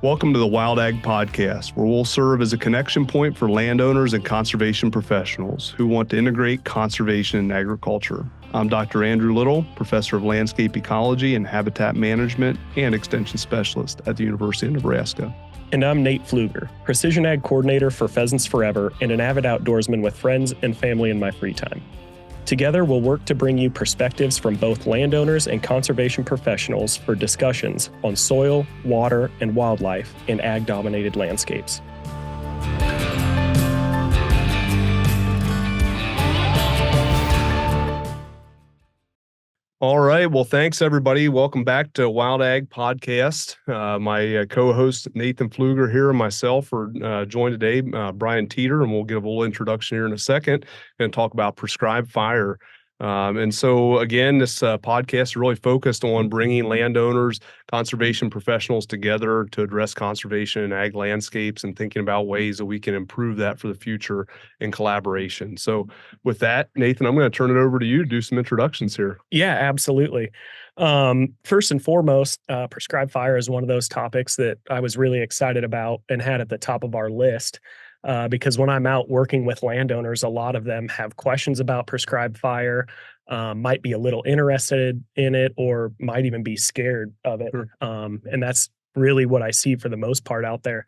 Welcome to the Wild Ag Podcast, where we'll serve as a connection point for landowners and conservation professionals who want to integrate conservation and agriculture. I'm Dr. Andrew Little, Professor of Landscape Ecology and Habitat Management and Extension Specialist at the University of Nebraska. And I'm Nate Pfluger, Precision Ag Coordinator for Pheasants Forever and an avid outdoorsman with friends and family in my free time. Together, we'll work to bring you perspectives from both landowners and conservation professionals for discussions on soil, water, and wildlife in ag-dominated landscapes. All right. Well, thanks, everybody. Welcome back to Wild Ag Podcast. My co-host, Nathan Pfluger here, and myself are joined today, Brian Teeter, and we'll give a little introduction here in a second and talk about prescribed fire. And so, again, this podcast is really focused on bringing landowners, conservation professionals together to address conservation and ag landscapes and thinking about ways that we can improve that for the future in collaboration. So with that, Nathan, I'm going to turn it over to you to do some introductions here. Yeah, absolutely. First and foremost, prescribed fire is one of those topics that I was really excited about and had at the top of our list. Because when I'm out working with landowners, a lot of them have questions about prescribed fire, might be a little interested in it, or might even be scared of it. Sure. And that's really what I see for the most part out there.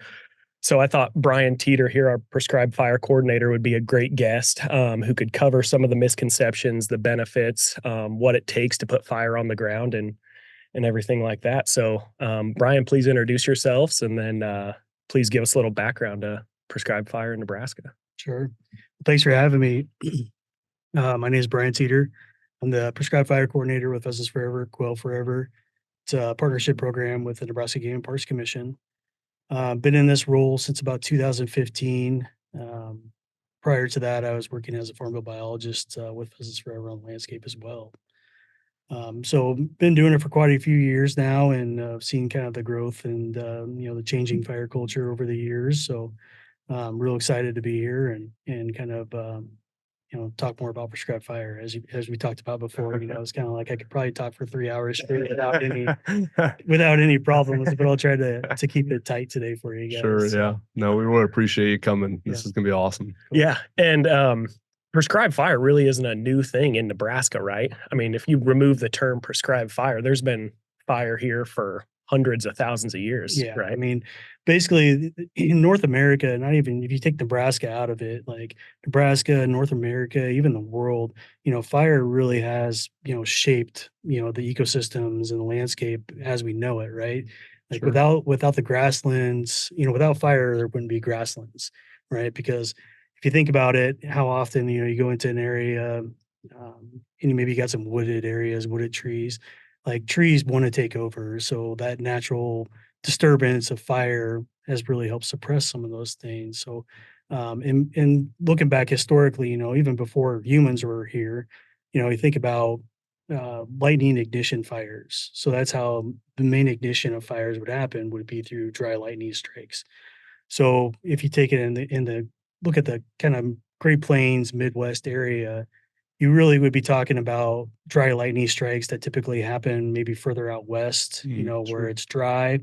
So I thought Brian Teeter here, our prescribed fire coordinator, would be a great guest who could cover some of the misconceptions, the benefits, what it takes to put fire on the ground and everything like that. So Brian, please introduce yourselves and then please give us a little background to prescribed fire in Nebraska. Sure. Thanks for having me. My name is Brian Teeter. I'm the prescribed fire coordinator with Pheasants Forever, Quail Forever. It's a partnership program with the Nebraska Game and Parks Commission. Been in this role since about 2015. Prior to that, I was working as a farm bill biologist with Pheasants Forever on the landscape as well. So been doing it for quite a few years now, and seen kind of the growth and the changing fire culture over the years. So I'm real excited to be here and kind of talk more about prescribed fire as we talked about before. It's kind of like I could probably talk for 3 hours straight without any problems, but I'll try to keep it tight today for you guys. Sure. Yeah. No, we really appreciate you coming. This is going to be awesome. Yeah. And prescribed fire really isn't a new thing in Nebraska, right? I mean, if you remove the term prescribed fire, there's been fire here for hundreds of thousands of years. Yeah. Right. I mean, basically in North America, not even if you take Nebraska out of it, like Nebraska, North America, even the world, fire really has, shaped, the ecosystems and the landscape as we know it. Right. Like Sure. without the grasslands, without fire, there wouldn't be grasslands. Right. Because if you think about it, how often, you go into an area and maybe you got some wooded areas, wooded trees, like trees want to take over. So that natural disturbance of fire has really helped suppress some of those things. So, and looking back historically, even before humans were here, you think about lightning ignition fires. So that's how the main ignition of fires would be through dry lightning strikes. So if you take it in the look at the kind of Great Plains, Midwest area, you really would be talking about dry lightning strikes that typically happen maybe further out west, where it's dry.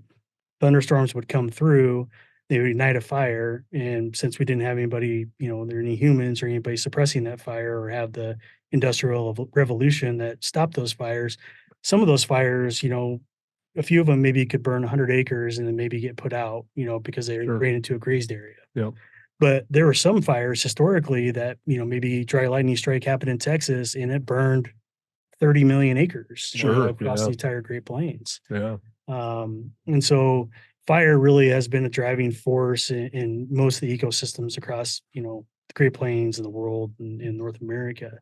Thunderstorms would come through, they would ignite a fire. And since we didn't have anybody, there are any humans or anybody suppressing that fire or have the industrial revolution that stopped those fires, some of those fires, a few of them maybe could burn 100 acres and then maybe get put out, because they ran into a grazed area. Yep. But there were some fires historically that, maybe dry lightning strike happened in Texas and it burned 30 million acres across the entire Great Plains. Yeah. And so fire really has been a driving force in most of the ecosystems across, the Great Plains and the world and in North America.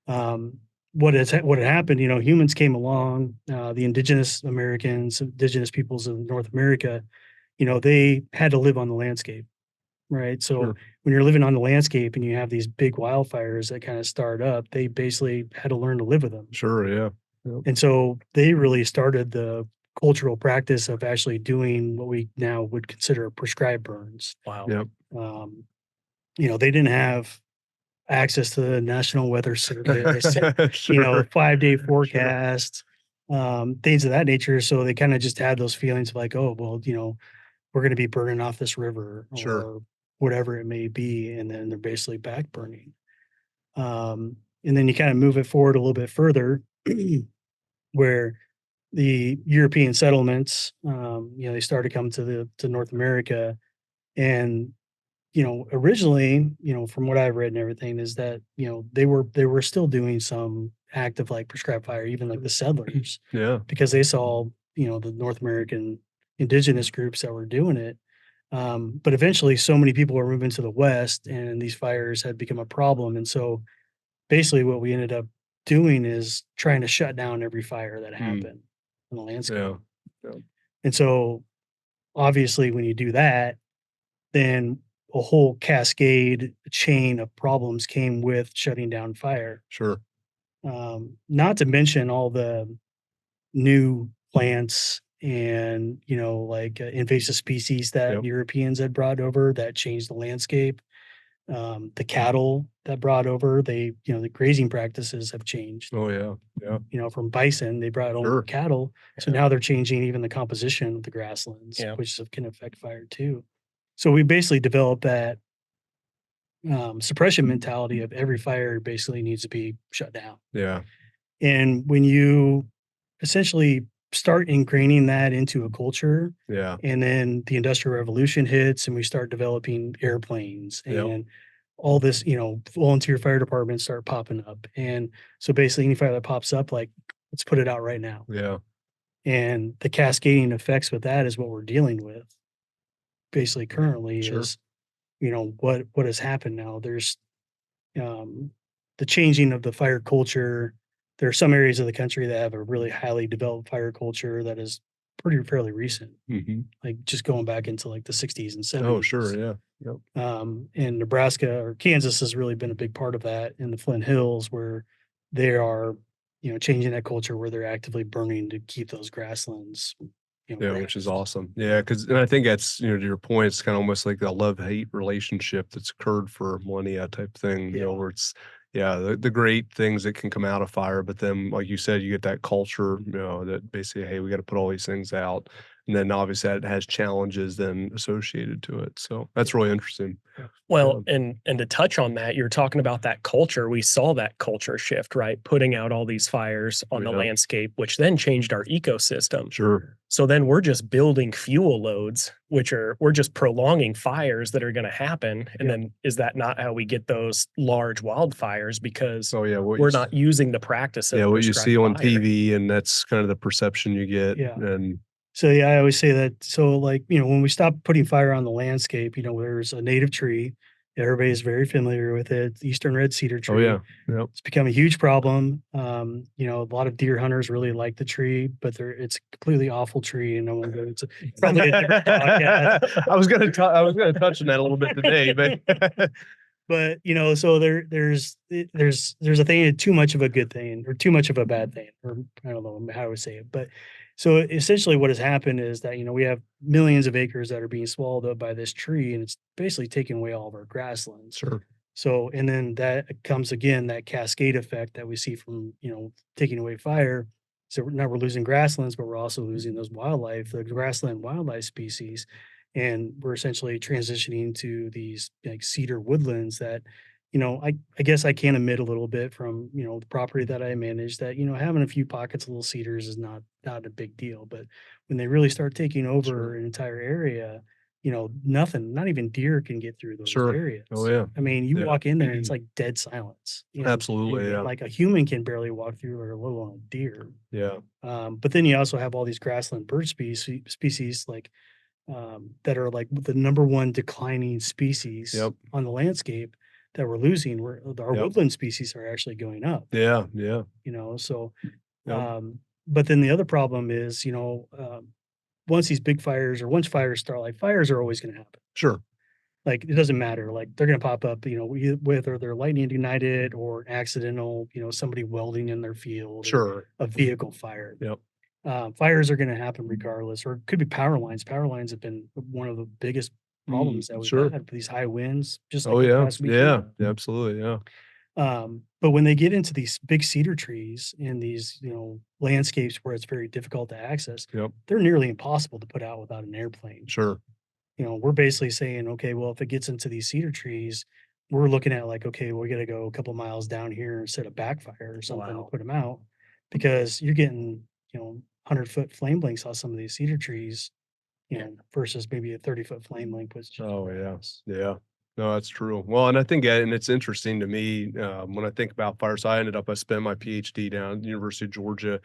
What had happened, humans came along, the indigenous peoples of North America, they had to live on the landscape. Right. So when you're living on the landscape and you have these big wildfires that kind of start up, they basically had to learn to live with them. Sure. Yeah. Yep. And so they really started the cultural practice of actually doing what we now would consider prescribed burns. Wow. Yep. They didn't have access to the National Weather Service, Sure. 5-day forecast, things of that nature. So they kind of just had those feelings of like, oh, well, we're going to be burning off this river Sure. or whatever it may be. And then they're basically back burning. And then you kind of move it forward a little bit further where the European settlements, they started coming to North America. And, originally, from what I've read and everything is that, they were still doing some active like prescribed fire, even like the settlers, Yeah. because they saw, the North American indigenous groups that were doing it. But eventually so many people were moving to the West and these fires had become a problem. And so basically what we ended up doing is trying to shut down every fire that happened on the landscape. Yeah. Yeah. And so obviously when you do that, then a whole cascade chain of problems came with shutting down fire. Sure. Not to mention all the new plants and, like invasive species that Yep. Europeans had brought over that changed the landscape. The cattle that brought over, the grazing practices have changed. Oh yeah. Yeah. From bison, they brought over Sure. cattle. So now they're changing even the composition of the grasslands, Yeah. which can affect fire too. So we basically developed that suppression mentality of every fire basically needs to be shut down. Yeah. And when you essentially start ingraining that into a culture, Yeah. and then the Industrial Revolution hits and we start developing airplanes Yep. and all this, volunteer fire departments start popping up. And so basically any fire that pops up, like, let's put it out right now. Yeah. And the cascading effects with that is what we're dealing with basically currently Sure. is, what has happened now. There's the changing of the fire culture. There are some areas of the country that have a really highly developed fire culture that is fairly recent, Mm-hmm. like just going back into like the 60s and 70s. Oh, sure. Yeah. Yep. And Nebraska or Kansas has really been a big part of that in the Flint Hills where they are, changing that culture where they're actively burning to keep those grasslands. Yeah, which is grassed. awesome. Yeah, and I think that's, to your point, it's kind of almost like a love-hate relationship that's occurred for millennia type thing, Yeah. where it's, the great things that can come out of fire, but then, like you said, you get that culture, that basically, hey, we got to put all these things out. And then obviously that has challenges then associated to it. So that's really interesting. Well, and to touch on that, you're talking about that culture. We saw that culture shift, right? Putting out all these fires on the Yeah. landscape, which then changed our ecosystem. Sure. So then we're just building fuel loads, we're just prolonging fires that are going to happen. And then is that not how we get those large wildfires? Because Oh yeah, we're not using the practice of what you see on prescribed fire. TV, and that's kind of the perception you get. Yeah. And So yeah, I always say that. So like, when we stop putting fire on the landscape, there's a native tree. Everybody is very familiar with it, the Eastern red cedar tree. oh yeah, yep. It's become a huge problem. A lot of deer hunters really like the tree, but it's a completely awful tree, and no one goes. It's probably a different podcast. I was gonna touch on that a little bit today, but But so there's a thing, too much of a good thing or too much of a bad thing, or I don't know how I would say it. But so essentially what has happened is that, we have millions of acres that are being swallowed up by this tree, and it's basically taking away all of our grasslands. sure. So, and then that comes again, that cascade effect that we see from, taking away fire. So now we're losing grasslands, but we're also losing those wildlife, the grassland wildlife species. And we're essentially transitioning to these like cedar woodlands that, I guess I can admit a little bit from, the property that I manage that, having a few pockets of little cedars is not a big deal. But when they really start taking over Sure. an entire area, nothing, not even deer can get through those Sure. areas. Oh yeah, I mean, you Yeah. walk in there and it's like dead silence. absolutely. Yeah, Like a human can barely walk through, or let alone a deer. yeah, But then you also have all these grassland bird species like that are like the number one declining species Yep. on the landscape that we're losing. Where our Yep. woodland species are actually going up. yeah. So, Yep. but then the other problem is, once these big fires or once fires start, like fires are always going to happen. Sure. Like it doesn't matter. Like they're going to pop up, whether they're lightning ignited or accidental, somebody welding in their field, or Sure. a vehicle fire. Yep. Fires are going to happen regardless, or it could be power lines. Power lines have been one of the biggest problems that we've sure. had with these high winds, just like Oh this yeah, past weekend. yeah, absolutely, yeah. But when they get into these big cedar trees in these, landscapes where it's very difficult to access, Yep. they're nearly impossible to put out without an airplane. Sure. we're basically saying, okay, well, if it gets into these cedar trees, we're looking at like, okay, we got to go a couple miles down here and set a backfire or something to Wow. put them out, because you're getting, 100-foot flame lengths on some of these cedar trees, versus maybe a 30-foot flame length with just Oh, yeah. grass. Yeah. No, that's true. Well, and I think, and it's interesting to me, when I think about fire. So I spent my PhD down at the University of Georgia,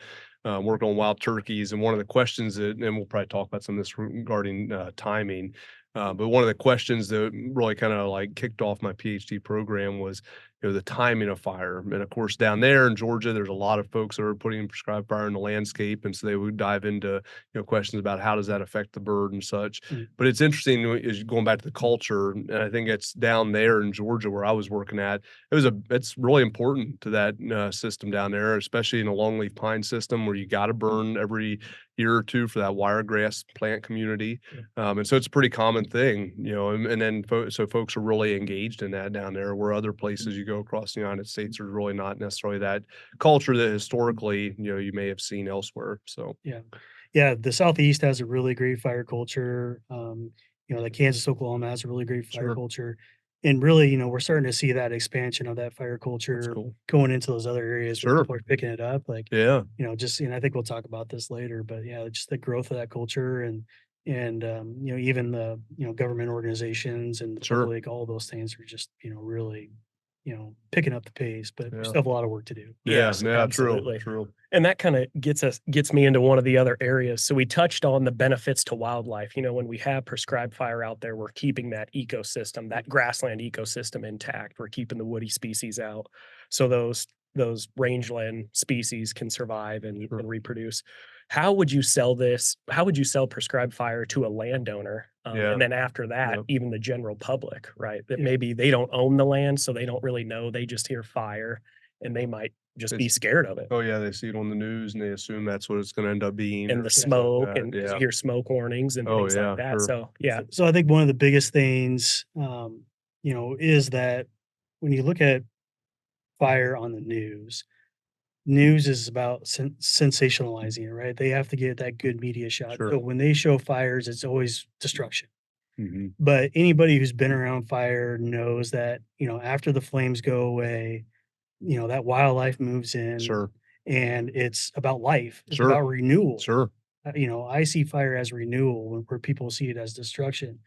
working on wild turkeys. And one of the questions that, and we'll probably talk about some of this regarding timing, but one of the questions that really kind of like kicked off my PhD program was, the timing of fire. And of course, down there in Georgia, there's a lot of folks that are putting prescribed fire in the landscape. And so they would dive into, questions about how does that affect the bird and such. Mm. But it's interesting is going back to the culture, and I think it's down there in Georgia where I was working at. It's really important to that system down there, especially in a longleaf pine system where you got to burn every year or two for that wiregrass plant community. And so it's a pretty common thing, and then so folks are really engaged in that down there, where other places you go across the United States, there's really not necessarily that culture that historically, you may have seen elsewhere. So Yeah. Yeah, the Southeast has a really great fire culture. The Kansas, Oklahoma has a really great fire sure, culture. And really, we're starting to see that expansion of that fire that's culture cool. going into those other areas where Sure. people are picking it up. Like, Yeah. and I think we'll talk about this later, but yeah, just the growth of that culture, and even the, government organizations and the Sure. public, all those things are just, really, picking up the pace, but we Yeah. still have a lot of work to do. Yeah. Yes, Yeah. True. absolutely. True. And that kind of gets me into one of the other areas. So we touched on the benefits to wildlife. When we have prescribed fire out there, we're keeping that ecosystem, that grassland ecosystem intact. We're keeping the woody species out. So those rangeland species can survive Sure. and reproduce. How would you sell this? How would you sell prescribed fire to a landowner? Yeah. And then after that, Yep. even the general public, right? That Yeah. maybe they don't own the land, so they don't really know. They just hear fire and they might just be It's scared of it. Oh, yeah, they see it on the news and they assume that's what it's gonna end up being And or the things like smoke, that. and 'cause you Yeah. hear smoke warnings and Oh, things like yeah, that, sure. so, yeah. So I think one of the biggest things, is that when you look at fire on the news is about sensationalizing it, right? They have to get that good media shot. Sure. So when they show fires, it's always destruction. Mhm. But anybody who's been around fire knows that, after the flames go away, that wildlife moves in, Sure. and it's about life. It's Sure. about renewal. Sure. I see fire as renewal where people see it as destruction.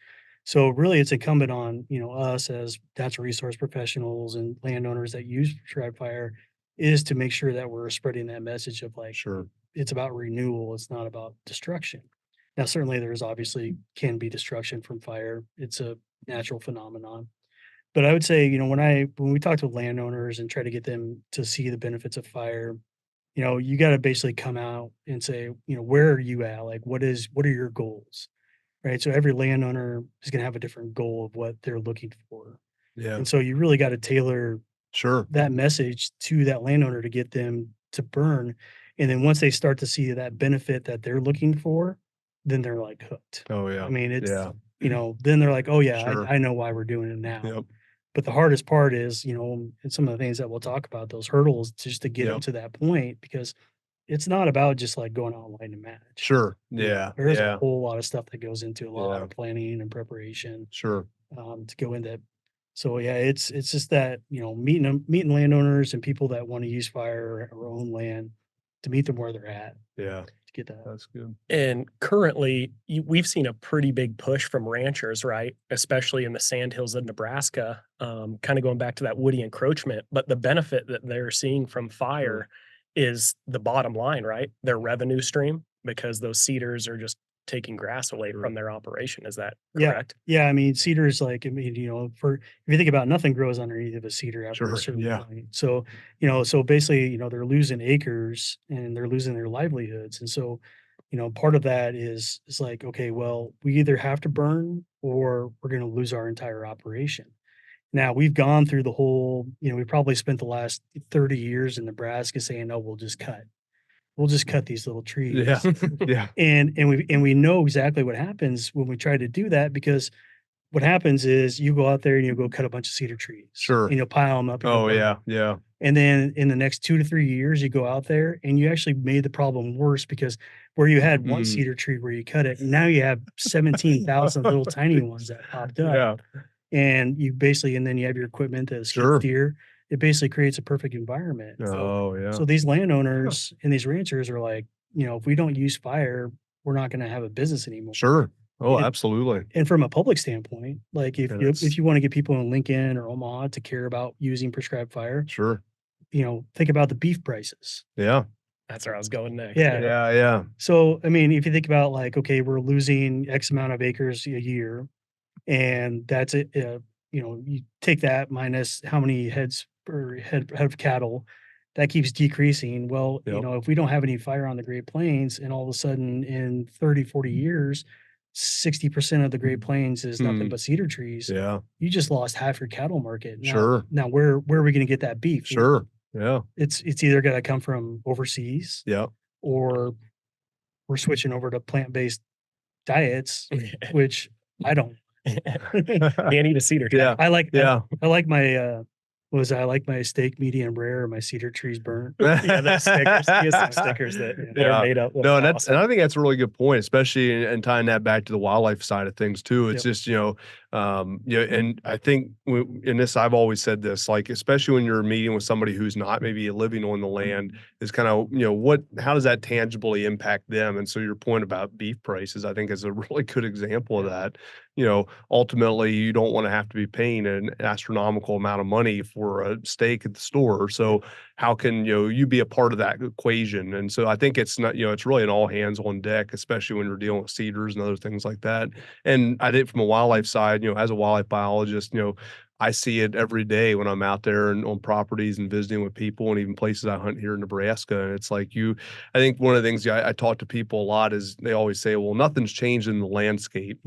So really, it's incumbent on us as natural resource professionals and landowners that use prescribed fire is to make sure that we're spreading that message of like Sure. it's about renewal. It's not about destruction. Now, certainly, there's obviously can be destruction from fire. It's a natural phenomenon. But I would say, when we talk to landowners and try to get them to see the benefits of fire, you got to basically come out and say, where are you at? Like, what are your goals? Right. So every landowner is going to have a different goal of what they're looking for. Yeah. And so you really got to tailor Sure. that message to that landowner to get them to burn. And then once they start to see that benefit that they're looking for, then they're like hooked. Oh, I yeah. mean, it's, Yeah. then they're like, oh, yeah, Sure. I know why we're doing it now. Yep. But the hardest part is, and some of the things that we'll talk about, those hurdles just to get them Yep. to that point, because it's not about just like going out and lighting a match. Sure. You know, Yeah. there's a Yeah. whole lot of stuff that goes into a lot Yeah. of planning and preparation Sure. to go into. So yeah, it's just that meeting landowners and people that want to use fire or own land to meet them where they're at Yeah. to get that. That's good. And currently, we've seen a pretty big push from ranchers, right? Especially in the sandhills of Nebraska, kind of going back to that woody encroachment. But the benefit that they're seeing from fire is the bottom line, right? Their revenue stream, because those cedars are just taking grass away Sure. from their operation. Is that Yeah. correct? Yeah. I mean, cedar is like, if you think about it, nothing grows underneath of a cedar after Sure. a certain Yeah. point. So, so basically, they're losing acres and they're losing their livelihoods. And so, part of that is like, okay, well, we either have to burn or we're going to lose our entire operation. Now we've gone through the whole, we probably spent the last 30 years in Nebraska saying, oh, we'll just cut these little trees. Yeah. Yeah. And we know exactly what happens when we try to do that, because what happens is you go out there and you go cut a bunch of cedar trees. Sure. And you'll pile them up. And Oh, yeah. Yeah. And then in the next 2 to 3 years, you go out there and you actually made the problem worse, because where you had one cedar tree where you cut it, now you have 17,000 little tiny ones that popped up. Yeah. And you basically, and then you have your equipment that Sure. skips deer. It basically creates a perfect environment. Oh, yeah. So these landowners and these ranchers are like, if we don't use fire, we're not going to have a business anymore. Sure. Oh, And- absolutely. And from a public standpoint, like if And it's- you want to get people in Lincoln or Omaha to care about using prescribed fire, Sure. think about the beef prices. Yeah. That's where I was going next. Yeah. Yeah. Yeah. So, I mean, if you think about like, okay, we're losing X amount of acres a year, and that's it. You take that minus how many heads per head of cattle, that keeps decreasing. Well, Yep. if we don't have any fire on the Great Plains, and all of a sudden in 30, 40 years, 60% of the Great Plains is nothing but cedar trees. Yeah. You just lost half your cattle market. Now, Sure. Now, where are we going to get that beef? Sure. Yeah. It's either going to come from overseas, Yeah. or we're switching over to plant-based diets, which I don't. Can't eat a cedar tree. Yeah. I like Yeah. I like my I like my steak medium rare, or my cedar trees burnt. Yeah, the stickers. He has some stickers that Yeah. are made up. No, and I think that's a really good point, especially in tying that back to the wildlife side of things too. It's Yep. just, and I think in this, I've always said this, like, especially when you're meeting with somebody who's not maybe living on the land, is kind of, how does that tangibly impact them? And so your point about beef prices, I think, is a really good example of that. Ultimately, you don't want to have to be paying an astronomical amount of money for a steak at the store. So how can you be a part of that equation? And so I think it's not, it's really an all hands on deck, especially when you're dealing with cedars and other things like that. And I think from a wildlife side, as a wildlife biologist, I see it every day when I'm out there and on properties and visiting with people, and even places I hunt here in Nebraska. And it's like I think one of the things I talk to people a lot is they always say, well, nothing's changed in the landscape.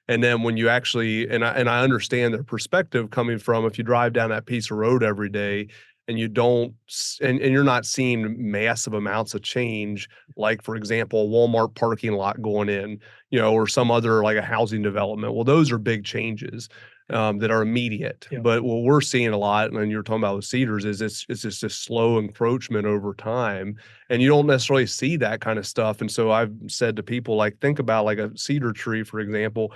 And then when you actually, and I understand their perspective coming from, if you drive down that piece of road every day and you don't, and you're not seeing massive amounts of change, like, for example, a Walmart parking lot going in, or some other, like a housing development. Well, those are big changes that are immediate. Yeah. But what we're seeing a lot, and you're talking about with cedars, is it's just a slow encroachment over time, and you don't necessarily see that kind of stuff. And so I've said to people, like, think about like a cedar tree, for example.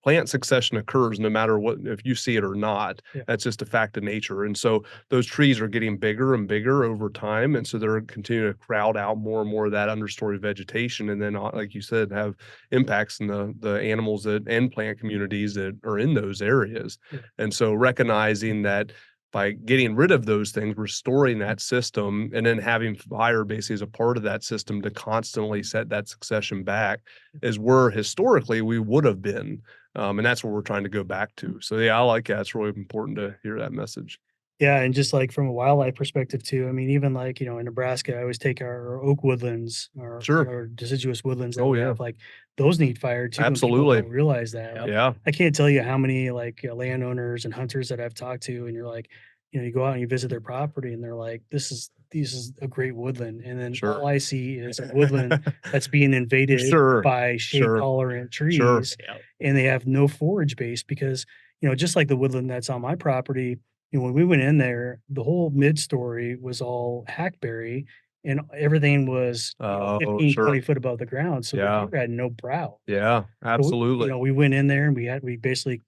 Plant succession occurs no matter what, if you see it or not. Yeah. That's just a fact of nature. And so those trees are getting bigger and bigger over time. And so they're continuing to crowd out more and more of that understory vegetation. And then, like you said, have impacts in the animals and plant communities that are in those areas. Yeah. And so recognizing that by getting rid of those things, restoring that system, and then having fire basically as a part of that system to constantly set that succession back, is where historically we would have been. And that's what we're trying to go back to. So yeah, I like that. It's really important to hear that message. Yeah, and just like from a wildlife perspective too. I mean, even like in Nebraska, I always take our oak woodlands, Sure. our deciduous woodlands that Oh, we yeah. have. Like those need fire too. and people Absolutely. don't realize that. Like, Yeah. I can't tell you how many like landowners and hunters that I've talked to, and you're like, you go out and you visit their property, and they're like, this is a great woodland, and then Sure. all I see is a woodland that's being invaded Sure. by shade Sure. tolerant trees, Sure. and they have no forage base, because just like the woodland that's on my property. When we went in there, the whole mid-story was all hackberry, and everything was Oh, 15, sure. 20 foot above the ground. So Yeah. the deer had no brow. Yeah, So absolutely. we went in there and we basically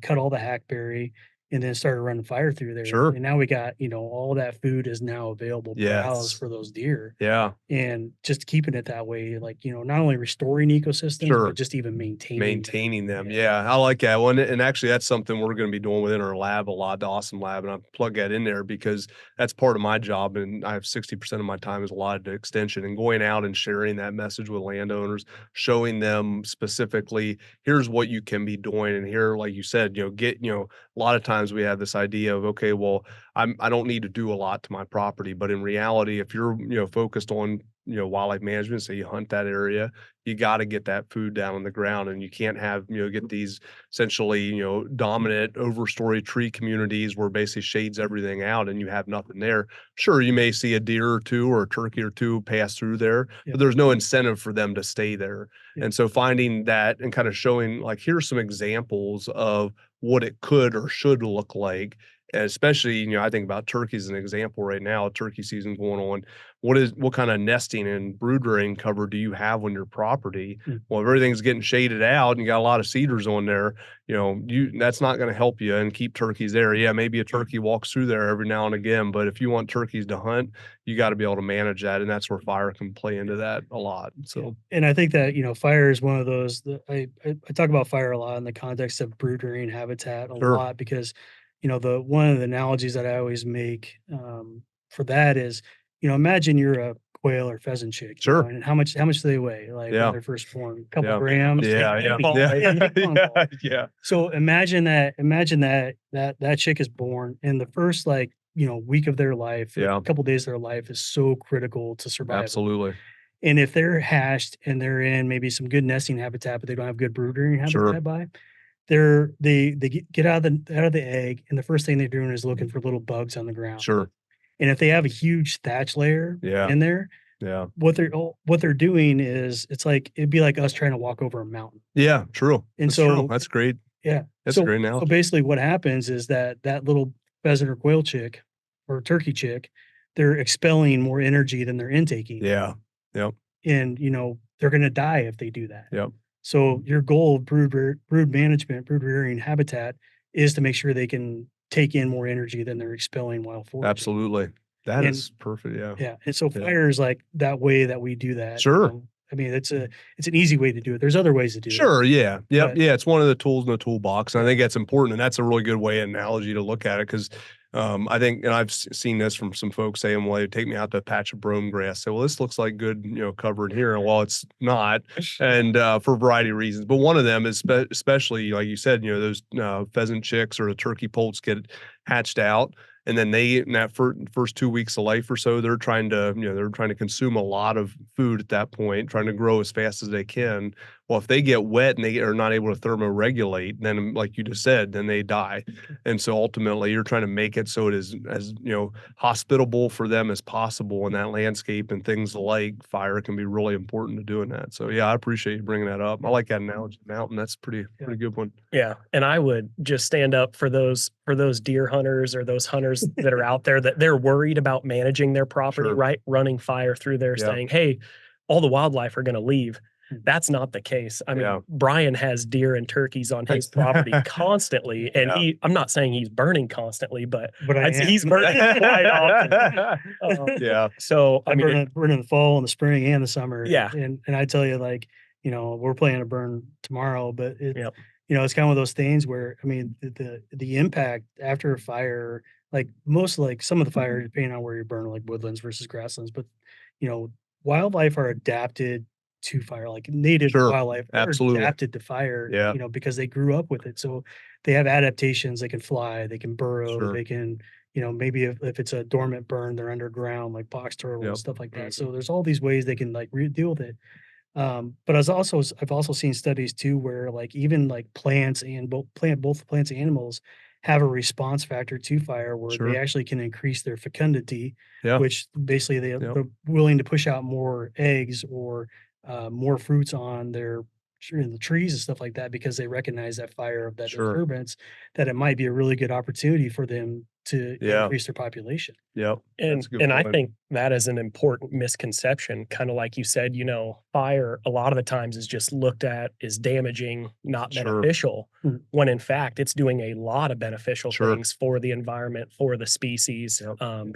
cut all the hackberry, and then started running fire through there. Sure. And now we got, all that food is now available browse Yes. for those deer. Yeah. And just keeping it that way, like, not only restoring ecosystems, Sure. but just even maintaining them. Yeah. Yeah, I like that one. And actually, that's something we're going to be doing within our lab a lot, the Awesome Lab. And I plug that in there because that's part of my job. And I have 60% of my time is allotted to extension, and going out and sharing that message with landowners, showing them specifically, here's what you can be doing. And here, like you said, a lot of times times we have this idea of, okay, well, I don't need to do a lot to my property, but in reality, if you're, focused on, wildlife management, say you hunt that area, you got to get that food down on the ground, and you can't have, get these essentially, dominant overstory tree communities where basically shades everything out and you have nothing there. Sure, you may see a deer or two or a turkey or two pass through there, but there's no incentive for them to stay there. And so finding that and kind of showing, like, here's some examples of what it could or should look like. And especially, I think about turkeys as an example right now, turkey season going on. What kind of nesting and brood rearing cover do you have on your property? Well, if everything's getting shaded out and you got a lot of cedars on there, that's not going to help you and keep turkeys there. Yeah, maybe a turkey walks through there every now and again, but if you want turkeys to hunt, you got to be able to manage that, and that's where fire can play into that a lot. So, and I think that fire is one of those that I talk about fire a lot in the context of brood rearing habitat a lot, because the one of the analogies that I always make for that is, imagine you're a quail or pheasant chick, and how much do they weigh, like when they're first born? A couple grams. Yeah. So imagine that chick is born, and the first week of their life, a couple days of their life is so critical to survival. Absolutely. And if they're hatched and they're in maybe some good nesting habitat, but they don't have good brood rearing habitat they get out of the egg, and the first thing they're doing is looking for little bugs on the ground. Sure. And if they have a huge thatch layer in there, what they're doing is, it's like, it'd be like us trying to walk over a mountain. Yeah, true. And that's great. Yeah. That's a great analogy. So basically what happens is that little pheasant or quail chick or turkey chick, they're expelling more energy than they're intaking. Yeah. Yep. And they're going to die if they do that. Yep. So your goal of brood management, brood rearing habitat, is to make sure they can take in more energy than they're expelling while foraging. Absolutely. That is perfect. Yeah. Yeah. And so fire is like that way that we do that. Sure. I mean, it's an easy way to do it. There's other ways to do it. Sure. Yeah. Yep. Yeah. It's one of the tools in the toolbox. And I think that's important. And that's a really good analogy to look at it, because I think, and I've seen this from some folks saying, well, take me out to a patch of brome grass. So, well, this looks like good, cover in here. Well, it's not. And for a variety of reasons. But one of them is especially, like you said, those pheasant chicks or the turkey poults get hatched out. And then in that first 2 weeks of life or so, they're trying to consume a lot of food at that point, trying to grow as fast as they can. Well, if they get wet and they are not able to thermoregulate, then, like you just said, then they die. And so ultimately, you're trying to make it so it is as hospitable for them as possible in that landscape, and things like fire can be really important to doing that. So yeah, I appreciate you bringing that up. I like that analogy, mountain. That's pretty good one. Yeah, and I would just stand up for those deer hunters or those hunters that are out there that they're worried about managing their property, right? Running fire through there, saying, "Hey, all the wildlife are going to leave." That's not the case. I mean, Brian has deer and turkeys on his property constantly, and I'm not saying he's burning constantly, but he's burning quite often. So I mean, burn in the fall and the spring and the summer. Yeah. And I tell you, like, we're planning to burn tomorrow, but it's kind of one of those things where, I mean, the impact after a fire, like some of the fire, depending on where you burn, like woodlands versus grasslands, but wildlife are adapted to fire, like native wildlife are adapted to fire, because they grew up with it. So they have adaptations. They can fly, they can burrow, they can, maybe if it's a dormant burn, they're underground, like box turtle and stuff like that. So there's all these ways they can deal with it. But I've also seen studies too, where like even like plants and both plants and animals have a response factor to fire, where they actually can increase their fecundity, which basically they're willing to push out more eggs or more fruits on the trees and stuff like that, because they recognize that fire of that disturbance, that it might be a really good opportunity for them to increase their population. Yep. And I think that is an important misconception. Kind of like you said, fire a lot of the times is just looked at as damaging, not beneficial, when in fact it's doing a lot of beneficial things for the environment, for the species.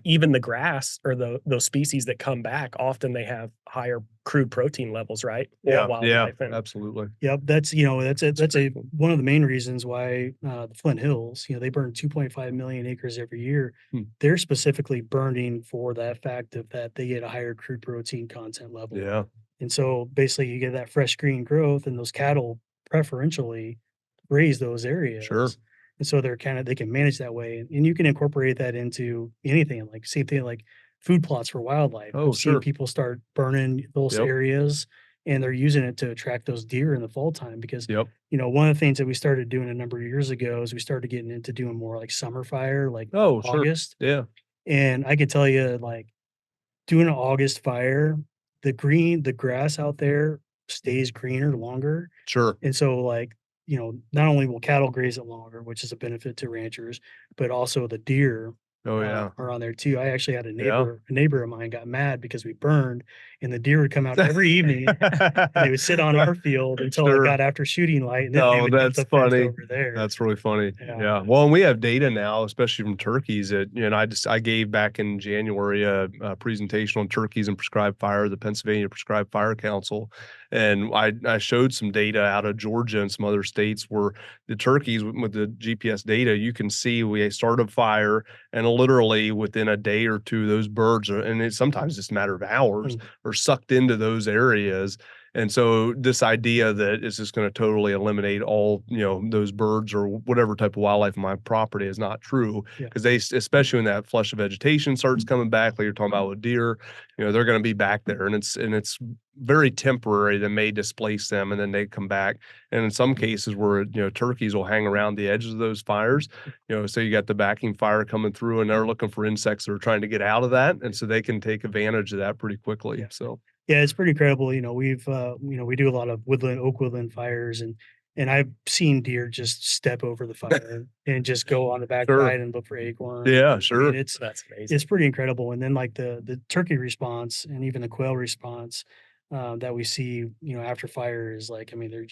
Even the grass or those species that come back, often they have higher crude protein levels, right? Absolutely. Yep. That's one of the main reasons why the Flint Hills, they burn 2.5 million acres every year. They're specifically burning for that fact of that they get a higher crude protein content level. Yeah. And so basically you get that fresh green growth, and those cattle preferentially graze those areas. And so they can manage that way, and you can incorporate that into anything, like same thing like food plots for wildlife. Oh, I've seen sure. people start burning those Yep. areas, and they're using it to attract those deer in the fall time because, Yep. one of the things that we started doing a number of years ago is we started getting into doing more like summer fire, like Oh, sure. August. Yeah. And I can tell you, like, doing an August fire, the grass out there stays greener longer. Sure. And so, like, not only will cattle graze it longer, which is a benefit to ranchers, but also the deer Oh, yeah. are on there too. I actually had Yeah. a neighbor of mine got mad because we burned, and the deer would come out every evening and they would sit on our field until it Sure. got after shooting light, and then they Oh, would jump that's the fence funny. over there. That's really funny. Yeah. Yeah. Well, and we have data now, especially from turkeys that, I gave back in January a presentation on turkeys and prescribed fire, the Pennsylvania Prescribed Fire Council. And I showed some data out of Georgia and some other states where the turkeys with the GPS data, you can see we started a fire and literally within a day or two, those birds are, and it's sometimes just a matter of hours, Mm. are sucked into those areas. And so this idea that it's just going to totally eliminate all, those birds or whatever type of wildlife on my property is not true. Yeah. Because especially when that flush of vegetation starts coming back, like you're talking about with deer, they're going to be back there, and it's very temporary that may displace them, and then they come back. And in some cases where, turkeys will hang around the edges of those fires, so you got the backing fire coming through and they're looking for insects that are trying to get out of that. And so they can take advantage of that pretty quickly. Yeah. So Yeah, it's pretty incredible. We do a lot of oak woodland fires, and I've seen deer just step over the fire and just go on the sure. backside and look for acorn. Yeah, I sure. mean, That's amazing. it's pretty incredible. And then like the turkey response and even the quail response that we see, after fire is like, I mean, they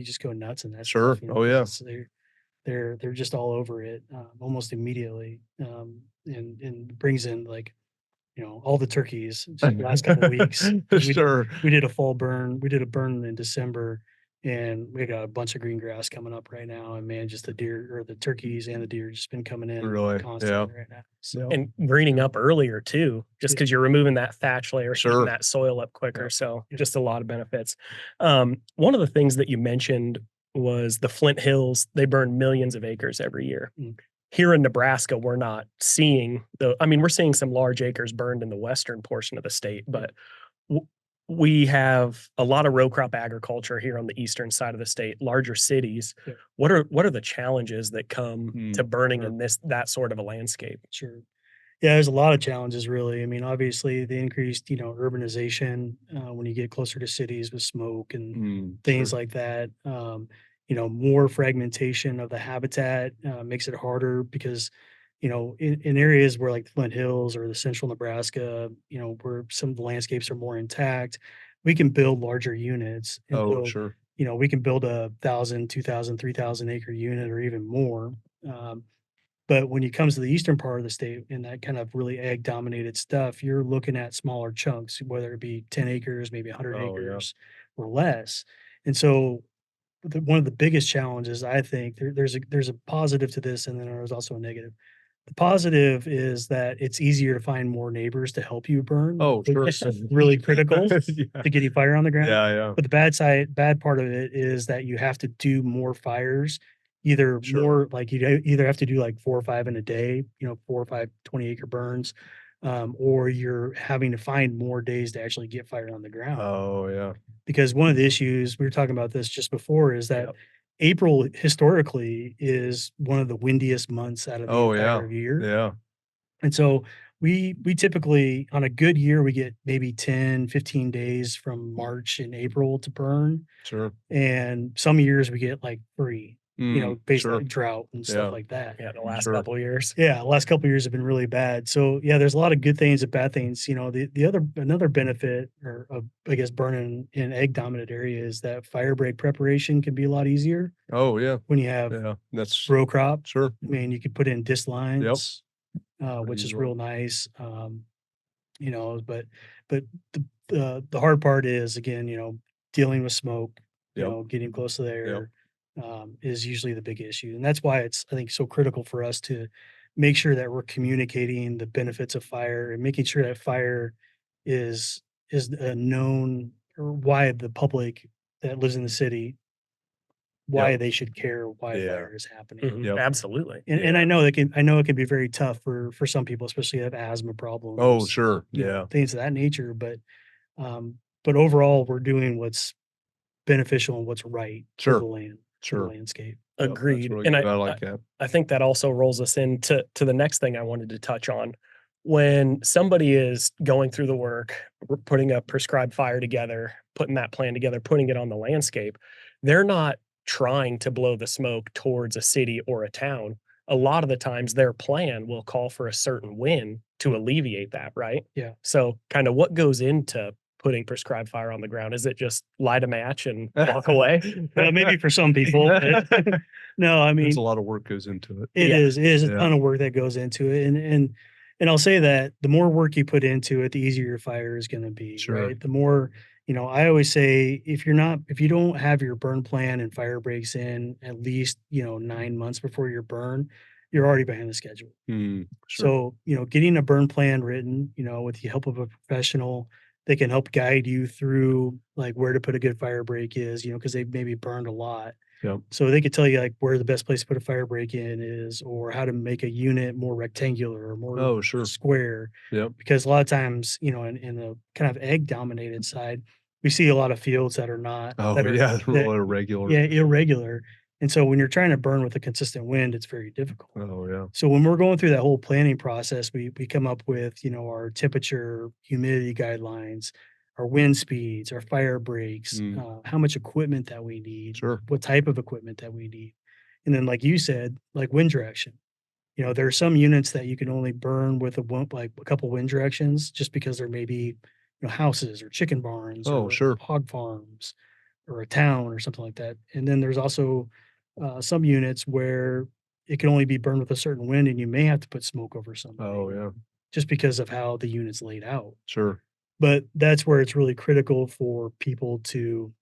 just go nuts and that Sure. stuff. Oh, yeah. They're just all over it almost immediately, and brings in like all the turkeys just the last couple of weeks. Sure. We did a fall burn. We did a burn in December, and we got a bunch of green grass coming up right now. And man, just the deer or the turkeys and the deer just been coming in Really? Yeah. constantly right now. So And greening up earlier too, just Yeah. because you're removing that thatch layer, Sure. heating that soil up quicker. Yeah. So Yeah. just a lot of benefits. One of the things that you mentioned was the Flint Hills. They burn millions of acres every year. Mm. Here in Nebraska, we're not seeing we're seeing some large acres burned in the western portion of the state, but we have a lot of row crop agriculture here on the eastern side of the state, larger cities. Yeah. What are the challenges that come to burning sure. in that sort of a landscape? Sure. Yeah, there's a lot of challenges, really. I mean, obviously, the increased, urbanization when you get closer to cities with smoke and things Sure. like that. More fragmentation of the habitat makes it harder because, in areas where like the Flint Hills or the central Nebraska, where some of the landscapes are more intact, we can build larger units. And Oh, so, sure. we can build 1,000, 2,000, 3,000 acre unit or even more. Um, but when it comes to the eastern part of the state and that kind of really ag dominated stuff, you're looking at smaller chunks, whether it be 10 acres, maybe 100 Oh, yeah. acres or less. And so one of the biggest challenges, I think, there's a positive to this, and then there's also a negative. The positive is that it's easier to find more neighbors to help you burn, Oh, sure. which is really critical Yeah. to getting fire on the ground. Yeah, yeah. But the bad part of it is that you have to do more fires, Sure. more like you either have to do like 4 or 5 in a day, 4 or 5 20-acre burns, or you're having to find more days to actually get fire on the ground. Oh, yeah. Because one of the issues we were talking about this just before is that Yep. April historically is one of the windiest months out of the Oh, yeah. entire year. Yeah. And so we typically on a good year we get maybe 10, 15 days from March and April to burn. Sure. And some years we get like 3, based Sure. on drought and Yeah. stuff like that. Yeah, the last Sure. couple of years. Yeah, the last couple of years have been really bad. So yeah, there's a lot of good things and bad things. Another benefit or of I guess burning in egg dominant area is that fire break preparation can be a lot easier Oh, yeah. when you have Yeah. That's row crop. sure. I mean, you could put in disc lines, which is easily. real nice. But the hard part is again, dealing with smoke, Yep. getting close to there, is usually the big issue. And that's why it's, I think, so critical for us to make sure that we're communicating the benefits of fire and making sure that fire is known or why the public that lives in the city why they should care why Yeah. fire is happening. Yep. Absolutely. And I know it can be very tough for some people, especially who have asthma problems. Oh, sure. you know, Yeah. things of that nature. But overall, we're doing what's beneficial and what's right for Sure. the land, for Sure. the landscape. Yep, that's Agreed. really And good. I like that. I think that also rolls us into the next thing I wanted to touch on. When somebody is going through the work, putting a prescribed fire together, putting that plan together, putting it on the landscape, they're not trying to blow the smoke towards a city or a town. A lot of the times their plan will call for a certain wind to alleviate that, right? Yeah. So kind of what goes into putting prescribed fire on the ground? Is it just light a match and walk away? Maybe for some people. No, I There's mean, a lot of work goes into it. it is a Yeah. ton of work that goes into it. And I'll say that the more work you put into it, the easier your fire is going to be, Sure. right? The more, I always say if you don't have your burn plan and fire breaks in at least, 9 months before your burn, you're already behind the schedule. Sure. So, getting a burn plan written, with the help of a professional, they can help guide you through like where to put a good fire break is, because they've maybe burned a lot. Yep. So they could tell you like where the best place to put a fire break in is, or how to make a unit more rectangular or more Oh, sure. square. Yep. Because a lot of times, in the kind of egg dominated side, we see a lot of fields that are not Oh, that are yeah. that- Real irregular. yeah, irregular. And so when you're trying to burn with a consistent wind, it's very difficult. Oh, yeah. So when we're going through that whole planning process, we come up with, our temperature, humidity guidelines, our wind speeds, our fire breaks, how much equipment that we need, Sure. what type of equipment that we need. And then like you said, like wind direction. There are some units that you can only burn with like a couple wind directions just because there may be, houses or chicken barns Oh, or sure. hog farms or a town or something like that. And then there's also some units where it can only be burned with a certain wind, and you may have to put smoke over somebody. Oh, yeah. Just because of how the unit's laid out. Sure. But that's where it's really critical for people to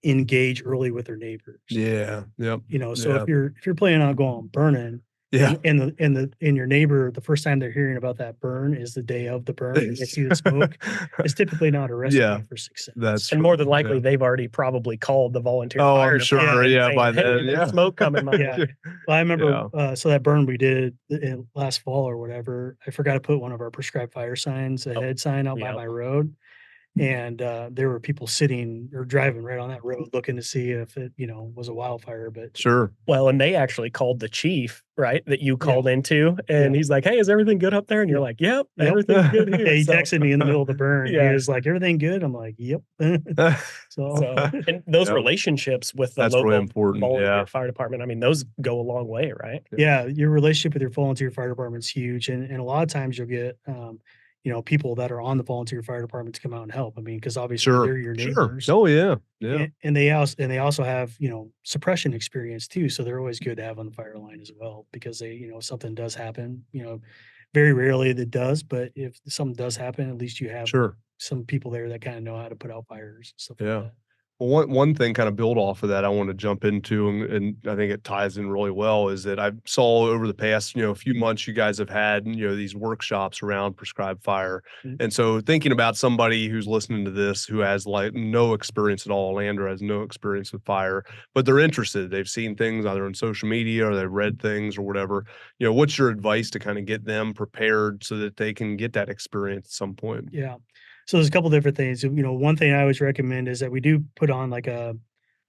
engage early with their neighbors. Yeah. Yep. So Yeah. if you're planning on going burning, Yeah. and your neighbor, the first time they're hearing about that burn is the day of the burn, and they see the smoke, it's typically not a recipe Yeah, for success. That's And true. more than likely, Yeah. they've already probably called the volunteer Oh, fire I'm sure. department Yeah, saying, by "Hey, then. there's Yeah. smoke coming my Yeah. way." Well, I remember, so that burn we did last fall or whatever, I forgot to put one of our prescribed fire signs, a Oh, head sign out by yep. my road. And there were people sitting or driving right on that road looking to see if it, was a wildfire. But Sure. Well, and they actually called the chief, right, that you called into, and Yeah. he's like, "Hey, is everything good up there?" And you're Yep. like, "Yep, Yep. everything's good yeah, here." he So texted me in the middle of the burn. Yeah. He was like, "Everything good?" I'm like, "Yep." So, and those Yep. relationships with the That's really local important. volunteer Yeah. fire department, I mean, those go a long way, right? Yeah, your relationship with your volunteer fire department is huge, and a lot of times you'll get, people that are on the volunteer fire department to come out and help. I mean, because obviously Sure. they're your Sure. neighbors. Oh, yeah. Yeah. And they also have, suppression experience too. So they're always good to have on the fire line as well, because they, if something does happen, very rarely that does, but if something does happen, at least you have Sure. some people there that kind of know how to put out fires and stuff Yeah. like that. Well, one thing kind of build off of that I want to jump into, and I think it ties in really well, is that I saw over the past, few months you guys have had, these workshops around prescribed fire. Mhm. And so thinking about somebody who's listening to this who has like no experience at all, land or has no experience with fire, but they're interested. They've seen things either on social media or they've read things or whatever. What's your advice to kind of get them prepared so that they can get that experience at some point? Yeah. So there's a couple different things. One thing I always recommend is that we do put on like a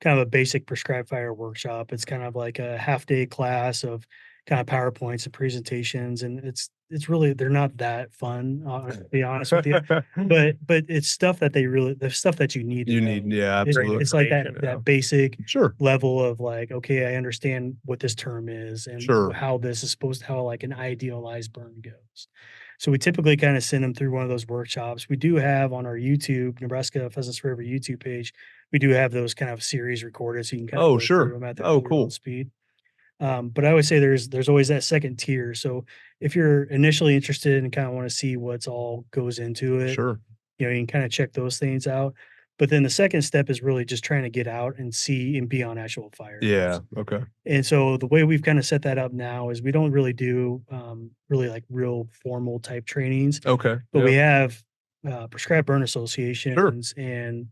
kind of a basic prescribed fire workshop. It's kind of like a half day class of kind of PowerPoints and presentations, and it's really they're not that fun, to be honest with you. But it's stuff that the stuff that you need. You to need, know. yeah, absolutely. It's like that Yeah. basic Sure. level of like, okay, I understand what this term is and Sure. how this is how like an idealized burn goes. So we typically kind of send them through one of those workshops. We do have on our YouTube, Nebraska Pheasants Forever YouTube page, we do have those kind of series recorded, so you can kind of Oh, go sure. through them at Oh, your cool. own speed. But I would say there's always that second tier. So if you're initially interested and kind of want to see what's all goes into it, Sure. you can kind of check those things out. But then the second step is really just trying to get out and see and be on actual fires. Yeah. Okay. And so the way we've kind of set that up now is we don't really do really like real formal type trainings, Okay. but Yeah. we have prescribed burn associations and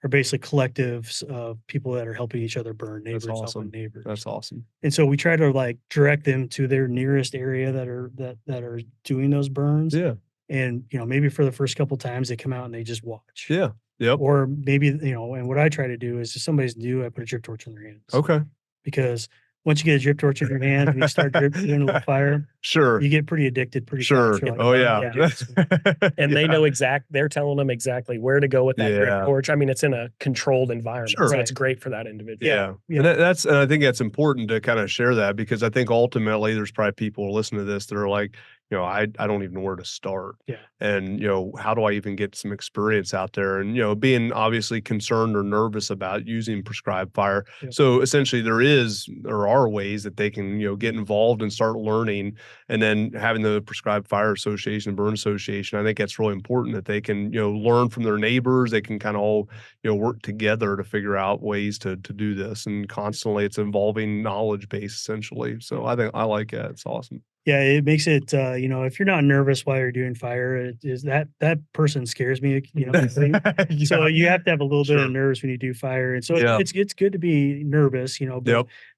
are basically collectives of people that are helping each other burn, That's neighbors helping awesome. neighbors. That's awesome. And so we try to like direct them to their nearest area that are doing those burns. Yeah. And maybe for the first couple times they come out and they just watch. Yeah. Yep. Or maybe, and what I try to do is if somebody's new, I put a drip torch in their hands. Okay. Because once you get a drip torch in your hands and you start doing a little fire, Sure. you get pretty addicted pretty Sure. fast. You're like, Oh yeah. And they know they're telling them exactly where to go with that drip Yeah. torch. I mean, it's in a controlled environment, Sure. so it's great for that individual. Yeah. Yeah. And I think that's important to kind of share that, because I think ultimately there's probably people who listen to this that are like, I don't even know where to start. Yeah. And, how do I even get some experience out there? And, being obviously concerned or nervous about using prescribed fire. Yep. So essentially there are ways that they can, get involved and start learning. And then having the Prescribed Fire Association, Burn Association, I think that's really important that they can, learn from their neighbors. They can kind of all, work together to figure out ways to do this. And constantly it's evolving knowledge base essentially. So I think I like it. It's awesome. Yeah, it makes it, if you're not nervous while you're doing fire, it is that person scares me, So you have to have a little bit of nerves when you do fire. And so it's good to be nervous, but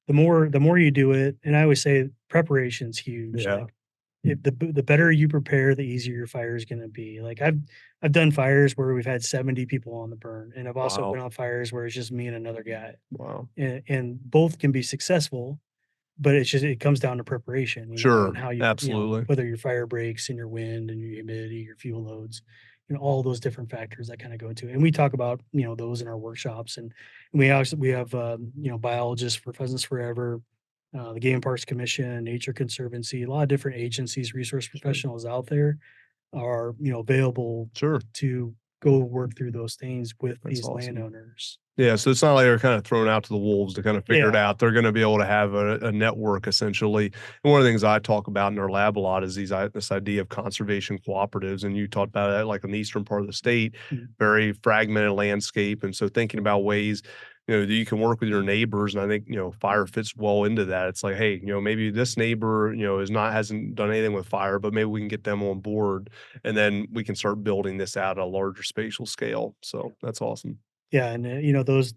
the more you do it, and I always say preparation's huge. Yeah. Like, the better you prepare, the easier your fire is going to be. Like I've done fires where we've had 70 people on the burn, and I've also been on fires where it's just me and another guy. Wow. And both can be successful. But it comes down to preparation, Sure. and how you, Absolutely. whether your fire breaks and your wind and your humidity, your fuel loads, all those different factors that kind of go into it. And we talk about, those in our workshops, and we have, biologists for Pheasants Forever, the Game Parks Commission, Nature Conservancy, a lot of different agencies, resource professionals out there are, available to go work through those things with these landowners. Yeah, so it's not like they're kind of thrown out to the wolves to kind of figure it out. They're going to be able to have a network essentially. And one of the things I talk about in our lab a lot is this idea of conservation cooperatives. And you talked about that like in the eastern part of the state, very fragmented landscape. And so thinking about ways, that you can work with your neighbors. And I think, fire fits well into that. It's like, hey, maybe this neighbor, hasn't done anything with fire, but maybe we can get them on board, and then we can start building this out at a larger spatial scale. So that's awesome. Yeah, and those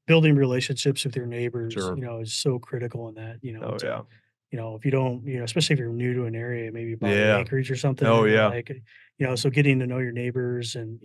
building relationships with your neighbors, Sure. Is so critical in that. Oh yeah. If you don't, especially if you're new to an area, maybe buy Yeah. acreage or something. Oh yeah. Like, so getting to know your neighbors and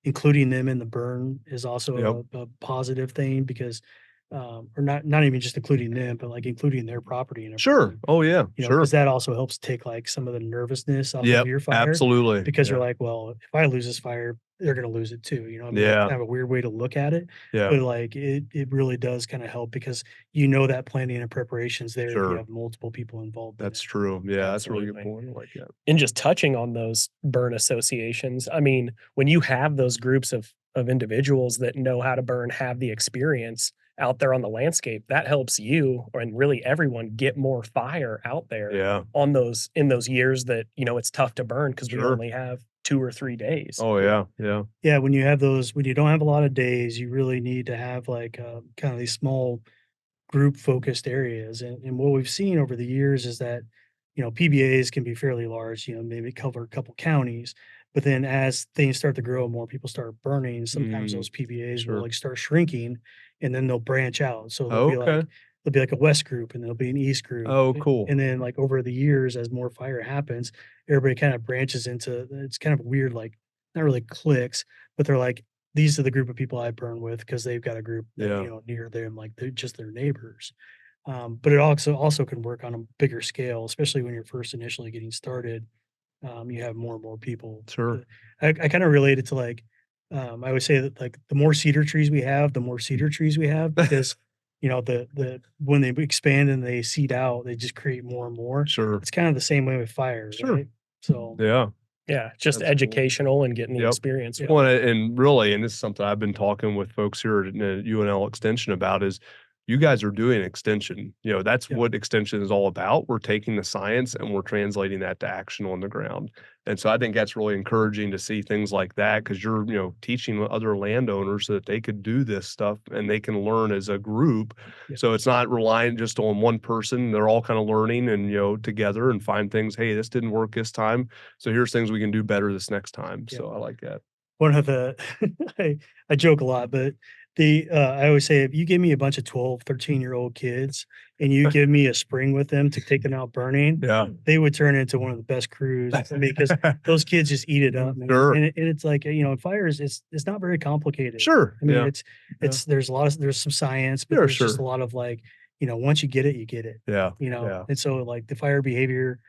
including them in the burn is also a positive thing because, or not even just including them, but like including their property in a Sure. burn. Oh yeah. Sure. Because that also helps take like some of the nervousness off of your fire. Absolutely. Because you're like, well, if I lose this fire, they're going to lose it too. I mean, it's kind of a weird way to look at it, Yeah. but like it really does kind of help because that planning and preparations there. If you have multiple people involved. That's true. Yeah, that's a really good point. I like that. And just touching on those burn associations, I mean, when you have those groups of individuals that know how to burn, have the experience out there on the landscape, that helps you and really everyone get more fire out there in those years that, it's tough to burn because we only have 2 or 3 days. Oh yeah. Yeah. Yeah. When you don't have a lot of days, you really need to have like kind of these small group focused areas. And what we've seen over the years is that, PBAs can be fairly large, maybe cover a couple counties. But then as things start to grow, more people start burning. Sometimes those PBAs will like start shrinking, and then they'll branch out. So there'll be like a West group, and there'll be an East group. Oh, cool. And then like over the years, as more fire happens, everybody kind of branches into. It's kind of weird, like not really cliques, but they're like these are the group of people I burn with because they've got a group that, near them, like they're just their neighbors. But it also can work on a bigger scale, especially when you're first initially getting started. You have more and more people. Sure. I kind of relate it to like, I would say that like the more cedar trees we have, the more cedar trees we have because, the when they expand and they seed out, they just create more and more. Sure. It's kind of the same way with fire. Sure. Right? So yeah, just educational and getting the experience. Well, and really, and this is something I've been talking with folks here at UNL Extension about is you guys are doing extension. That's what extension is all about. We're taking the science and we're translating that to action on the ground. And so I think that's really encouraging to see things like that because you're, teaching other landowners so that they could do this stuff and they can learn as a group. So it's not reliant just on one person. They're all kind of learning and, together and find things. Hey, this didn't work this time. So here's things we can do better this next time. So I like that. one of the I joke a lot, but I always say if you give me a bunch of 12, 13-year-old kids and you give me a spring with them to take them out burning, Yeah. they would turn into one of the best crews because those kids just eat it up, man. Sure. And it's like, fires, it's not very complicated. Sure. I mean, Yeah. it's there's some science, but Yeah, there's just sure. a lot of like, once you get it, you get it. Yeah. Yeah. And so like the fire behavior,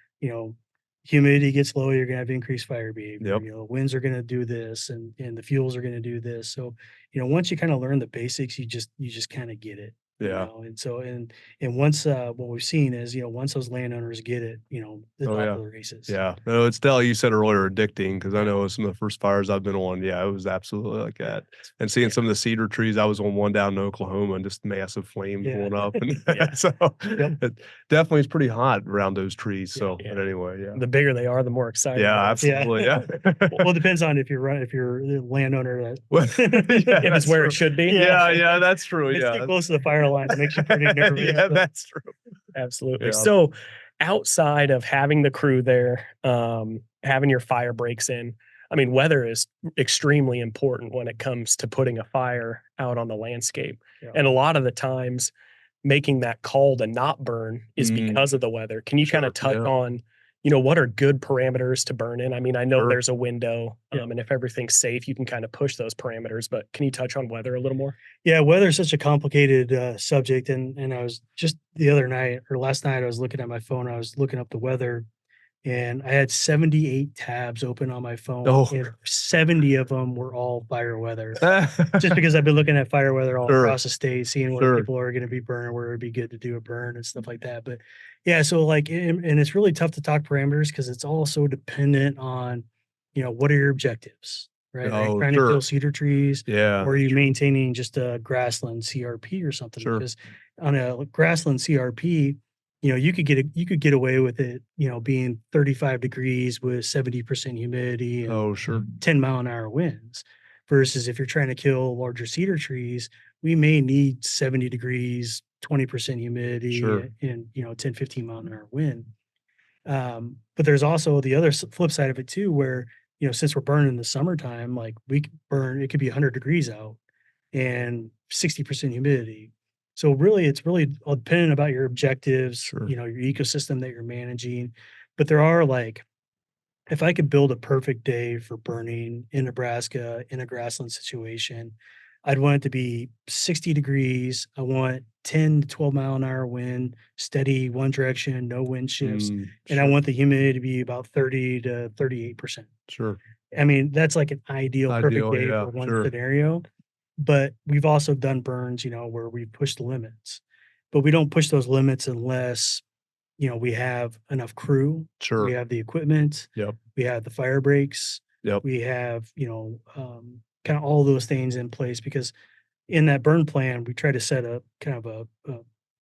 humidity gets low, you're gonna have increased fire behavior. Yep. Winds are gonna do this, and the fuels are gonna do this. So, once you kind of learn the basics, you just kind of get it. Yeah. And so and once what we've seen is, once those landowners get it, the Oh, top yeah. of the races. Yeah. No, it's like you said earlier, addicting, because I know some of the first fires I've been on, yeah, it was absolutely like that. And seeing some of the cedar trees, I was on one down in Oklahoma and just massive flames going up. And so it definitely is pretty hot around those trees. So, but anyway, yeah. The bigger they are, the more exciting. Yeah, absolutely. Yeah. Well, it depends on if you're the landowner that if it's where it should be. Yeah, that's true. It's Yeah. too close to the fire line. It makes you pretty nervous. Yeah, that's true. Absolutely. Yeah. So outside of having the crew there, having your fire breaks in, I mean, weather is extremely important when it comes to putting a fire out on the landscape. Yeah. And a lot of the times making that call to not burn is because of the weather. Can you kind of touch on, what are good parameters to burn in? I mean, I know there's a window, and if everything's safe, you can kind of push those parameters, but can you touch on weather a little more? Yeah, weather is such a complicated subject. And I was just last night, I was looking at my phone, I was looking up the weather, and I had 78 tabs open on my phone. And 70 of them were all fire weather. Just because I've been looking at fire weather all across the state, seeing what people are going to be burning, where it'd be good to do a burn and stuff like that. But yeah, so like, and it's really tough to talk parameters because it's all so dependent on, what are your objectives, right? Are you trying to kill cedar trees? Yeah. Or are you maintaining just a grassland CRP or something? Because on a grassland CRP, you could get away with it, being 35 degrees with 70% humidity and 10-mile-an-hour winds. Versus if you're trying to kill larger cedar trees, we may need 70 degrees, 20% humidity, and 10, 15-mile-an-hour wind. But there's also the other flip side of it too, where since we're burning in the summertime, like we could burn, it could be 100 degrees out and 60% humidity. So really, it's really dependent about your objectives, your ecosystem that you're managing. But there are like, if I could build a perfect day for burning in Nebraska in a grassland situation, I'd want it to be 60 degrees. I want 10 to 12-mile-an-hour wind, steady one direction, no wind shifts. And I want the humidity to be about 30 to 38%. Sure. I mean, that's like an ideal perfect day for one scenario. But we've also done burns, where we push the limits, but we don't push those limits unless, we have enough crew. We have the equipment. We have the fire breaks. We have, kind of all those things in place, because in that burn plan, we try to set up kind of a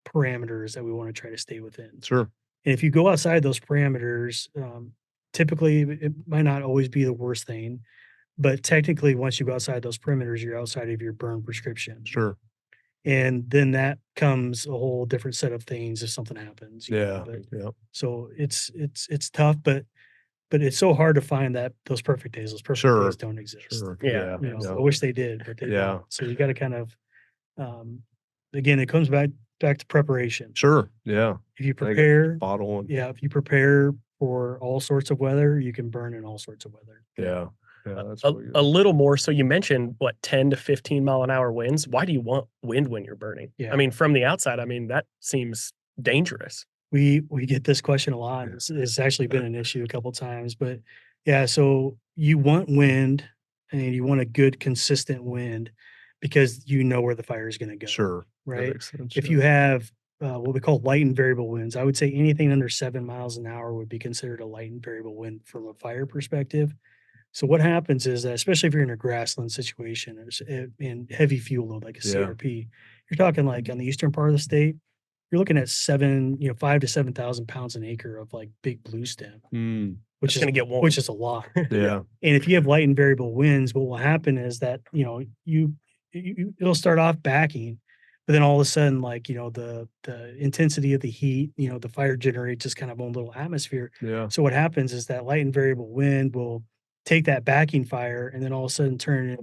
parameters that we want to try to stay within. And if you go outside those parameters, typically it might not always be the worst thing. But technically, once you go outside those perimeters, you're outside of your burn prescription. And then that comes a whole different set of things if something happens. So it's tough, but it's so hard to find those perfect days. Those perfect days don't exist. I wish they did, but they don't. So you got to kind of, again, it comes back to preparation. Yeah. If you prepare, if you prepare for all sorts of weather, you can burn in all sorts of weather. Yeah, that's a little more. So you mentioned 10 to 15-mile-an-hour winds. Why do you want wind when you're burning? I mean, from the outside, I mean, that seems dangerous. We get this question a lot. It's actually been an issue a couple of times, but yeah, so you want wind, and you want a good consistent wind because you know where the fire is going to go. Right. If you have what we call light and variable winds, I would say anything under 7 miles an hour would be considered a light and variable wind from a fire perspective. So what happens is that, especially if you're in a grassland situation in heavy fuel load, like a CRP, you're talking like on the eastern part of the state, you're looking at 5 to 7,000 pounds an acre of like big blue stem, which is going to get warm, which is a lot. And if you have light and variable winds, what will happen is that, it'll start off backing, but then all of a sudden, like, the intensity of the heat, the fire generates this kind of own little atmosphere. So what happens is that light and variable wind will take that backing fire and then all of a sudden turn it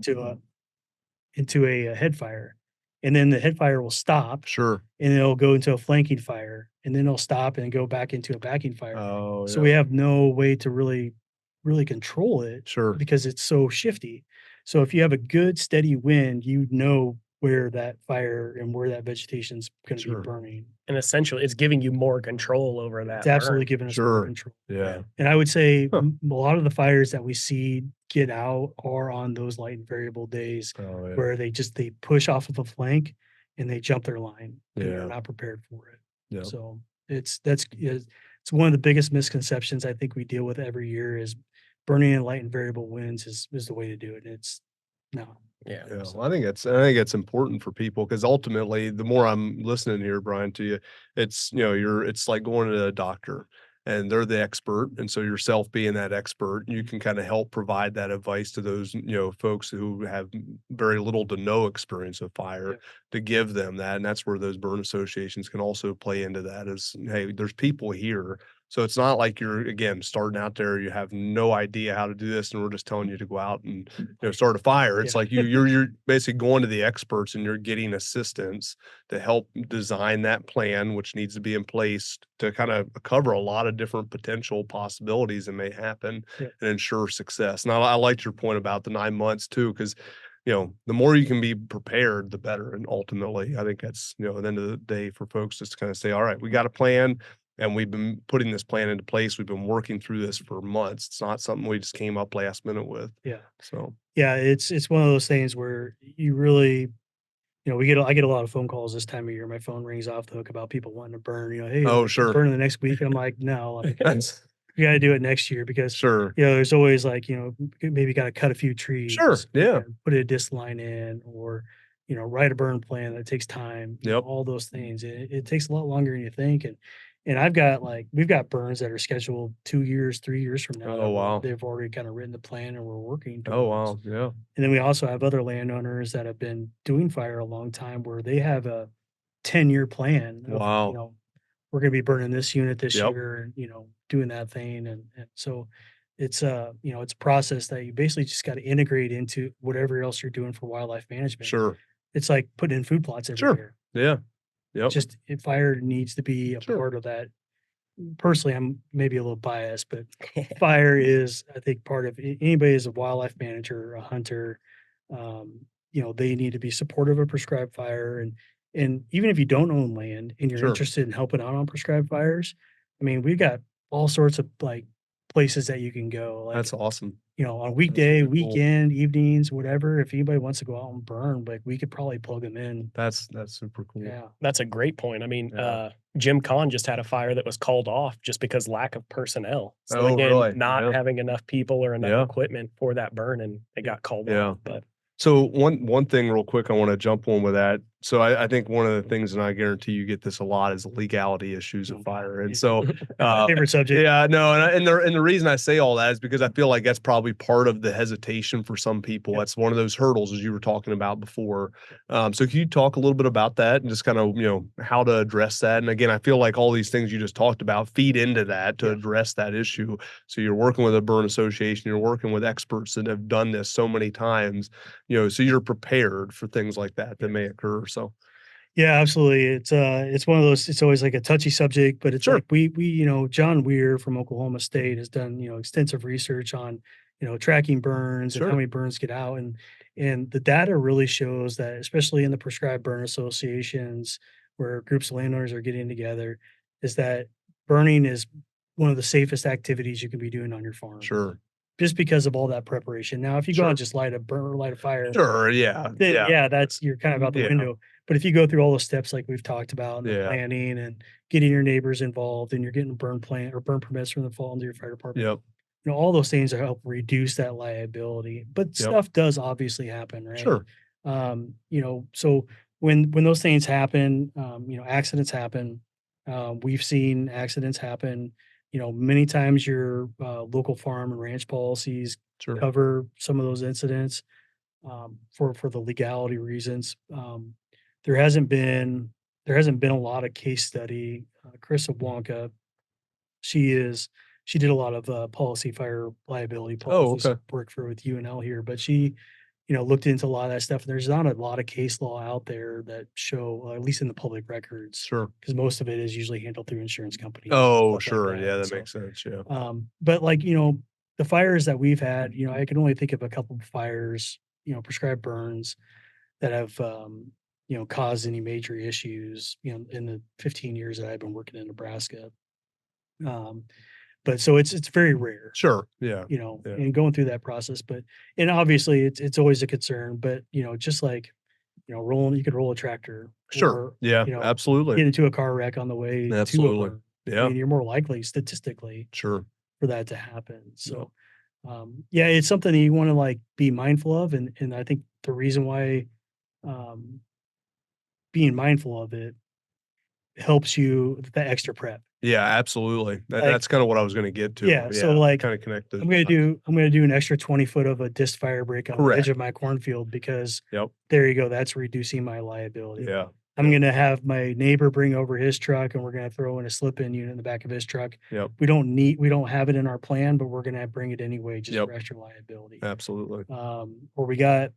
into a head fire, and then the head fire will stop, Sure. and it'll go into a flanking fire, and then it'll stop and go back into a backing fire. Oh, So yeah. we have no way to really control it Sure. because it's so shifty. So if you have a good steady wind, you know where that fire and where that vegetation's going to Sure. be burning. And essentially, it's giving you more control over that It's absolutely burn. giving us more Sure. control. Yeah. And I would say Huh. a lot of the fires that we see get out are on those light and variable days Oh, yeah. where they push off of a flank and they jump their line and Yeah. they're not prepared for it. Yeah. So it's one of the biggest misconceptions I think we deal with every year is burning in light and variable winds is the way to do it. And it's no. Yeah. Yeah, well, I think it's important for people because ultimately, the more I'm listening here, Brian, to you, it's it's like going to a doctor, and they're the expert, and so yourself being that expert, you can kind of help provide that advice to those folks who have very little to no experience with fire, Yeah. to give them that, and that's where those burn associations can also play into that. Is hey, there's people here. So it's not like you're again starting out there, you have no idea how to do this, and we're just telling you to go out and start a fire. It's Yeah. like you're basically going to the experts and you're getting assistance to help design that plan, which needs to be in place to kind of cover a lot of different potential possibilities that may happen Yeah. and ensure success. Now, I liked your point about the 9 months too, because the more you can be prepared, the better. And ultimately, I think that's at the end of the day for folks just to kind of say, all right, we got a plan. And we've been putting this plan into place. We've been working through this for months. It's not something we just came up last minute with. Yeah. So Yeah. It's one of those things where you really, I get a lot of phone calls this time of year. My phone rings off the hook about people wanting to burn, hey, Oh, like, sure. burn the next week. And I'm like, no, like we got to do it next year because, Sure. there's always like, maybe got to cut a few trees, Sure. Yeah. and put a disc line in or, write a burn plan that takes time, Yep. all those things. It takes a lot longer than you think. And we've got burns that are scheduled 2 years, 3 years from now. Oh, wow. They've already kind of written the plan and we're working Oh, towards. wow. Yeah. And then we also have other landowners that have been doing fire a long time where they have a 10-year plan of, Wow. we're going to be burning this unit this Yep. year and, doing that thing. And so it's it's a process that you basically just got to integrate into whatever else you're doing for wildlife management. Sure. It's like putting in food plots every Sure. year. Yeah. Yep. Just fire needs to be a Sure. part of that. Personally, I'm maybe a little biased, but fire is, I think, part of anybody as a wildlife manager, a hunter. They need to be supportive of prescribed fire, and even if you don't own land and you're Sure. interested in helping out on prescribed fires, I mean, we've got all sorts of like places that you can go. Like, That's awesome. on weekday, really cool. weekend, evenings, whatever. If anybody wants to go out and burn, like we could probably plug them in. That's super cool. Yeah. That's a great point. I mean, Yeah. Jim Kahn just had a fire that was called off just because lack of personnel. So Oh, again, really? not Yeah. having enough people or enough Yeah. equipment for that burn, and it got called Yeah. off. But So one thing real quick I want to jump on with that. So I think one of the things, and I guarantee you get this a lot, is legality issues of fire. And so Favorite subject. yeah, no, and the reason I say all that is because I feel like that's probably part of the hesitation for some people. Yep. That's one of those hurdles as you were talking about before. So can you talk a little bit about that and just kind of how to address that? And again, I feel like all these things you just talked about feed into that to Yeah. address that issue. So you're working with a burn association, you're working with experts that have done this so many times, so you're prepared for things like that may occur. So Yeah, absolutely. It's one of those. It's always like a touchy subject, but it's Sure. like we John Weir from Oklahoma State has done extensive research on tracking burns and Sure. how many burns get out, and the data really shows that, especially in the prescribed burn associations where groups of landowners are getting together, is that burning is one of the safest activities you can be doing on your farm. Sure. Just because of all that preparation. Now, if you go Sure. and just light a fire, Sure. Yeah. then Yeah. that's you're kind of out the Yeah. window. But if you go through all the steps like we've talked about and the Yeah. planning and getting your neighbors involved and you're getting burn plan or burn permits from the volunteer fire department, Yep. all those things are help reduce that liability. But Yep. stuff does obviously happen, right? Sure. So when those things happen, accidents happen. We've seen accidents happen. Many times your local farm and ranch policies Sure. cover some of those incidents for the legality reasons. There hasn't been a lot of case study. Chris Wonka, she is she did a lot of policy fire liability Oh, policy okay. work for with UNL here, but she, looked into a lot of that stuff. And there's not a lot of case law out there that show, at least in the public records, Sure. because most of it is usually handled through insurance companies. Oh, stuff like sure. that. Yeah, that So, makes sense. Yeah. but like, the fires that we've had, I can only think of a couple of fires, prescribed burns that have, caused any major issues, in the 15 years that I've been working in Nebraska. But so it's very rare, Sure. Yeah. Yeah. and going through that process. But and obviously it's always a concern. But just like you could roll a tractor, Sure. or Yeah. get Absolutely. into a car wreck on the way to a Absolutely. burn. I Yeah. mean, you're more likely statistically Sure. for that to happen. So, yeah, it's something that you want to like be mindful of, and I think the reason why um, being mindful of it helps you with the extra prep. Yeah, absolutely. Like, That's kind of what I was going to get to. yeah, so Yeah. like Kind of connect those I'm gonna dots. do an extra 20 foot of a disc fire break on the edge Correct. of my cornfield because Yep. there you go. That's reducing my liability. Yeah. I'm Yep. gonna have my neighbor bring over his truck and we're gonna throw in a slip-in unit in the back of his truck. Yep. We don't have it in our plan, but we're gonna bring it anyway just Yep. for extra liability. Absolutely. Or we got,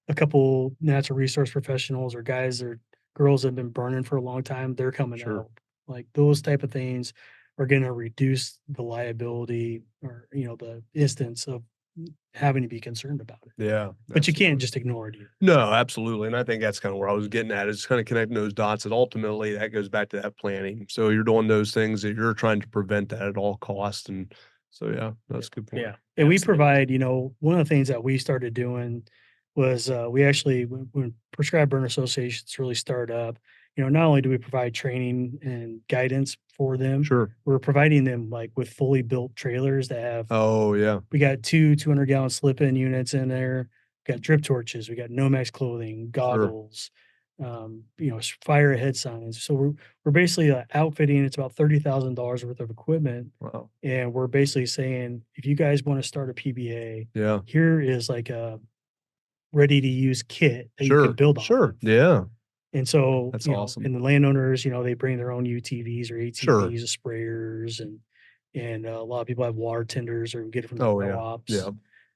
a couple natural resource professionals or guys or girls that have been burning for a long time, they're coming Sure. out. Like those type of things are going to reduce the liability or, the instance of having to be concerned about it. Yeah. But you Absolutely. can't just ignore it either. No, absolutely. And I think that's kind of where I was getting at is kind of connecting those dots. And ultimately that goes back to that planning. So you're doing those things that you're trying to prevent that at all costs. And so, yeah, that's a good point. Yeah. And we absolutely. provide, one of the things that we started doing was we actually, when Prescribed Burn Associations really started up, not only do we provide training and guidance for them, Sure. we're providing them like with fully built trailers that have, Oh, yeah. we got 200-gallon slip-in units in there. We got drip torches. We got Nomex clothing, goggles, fire ahead signs. So we're basically outfitting. It's about $30,000 worth of equipment, Wow. and we're basically saying, if you guys want to start a PBA, Yeah. here is like a ready to use kit that you Sure. can build off Sure. of. Yeah. And so, That's awesome. and the landowners, they bring their own UTVs or Sure. ATVs, sprayers, and a lot of people have water tenders or get it from the Oh, yeah. co-ops. Yeah.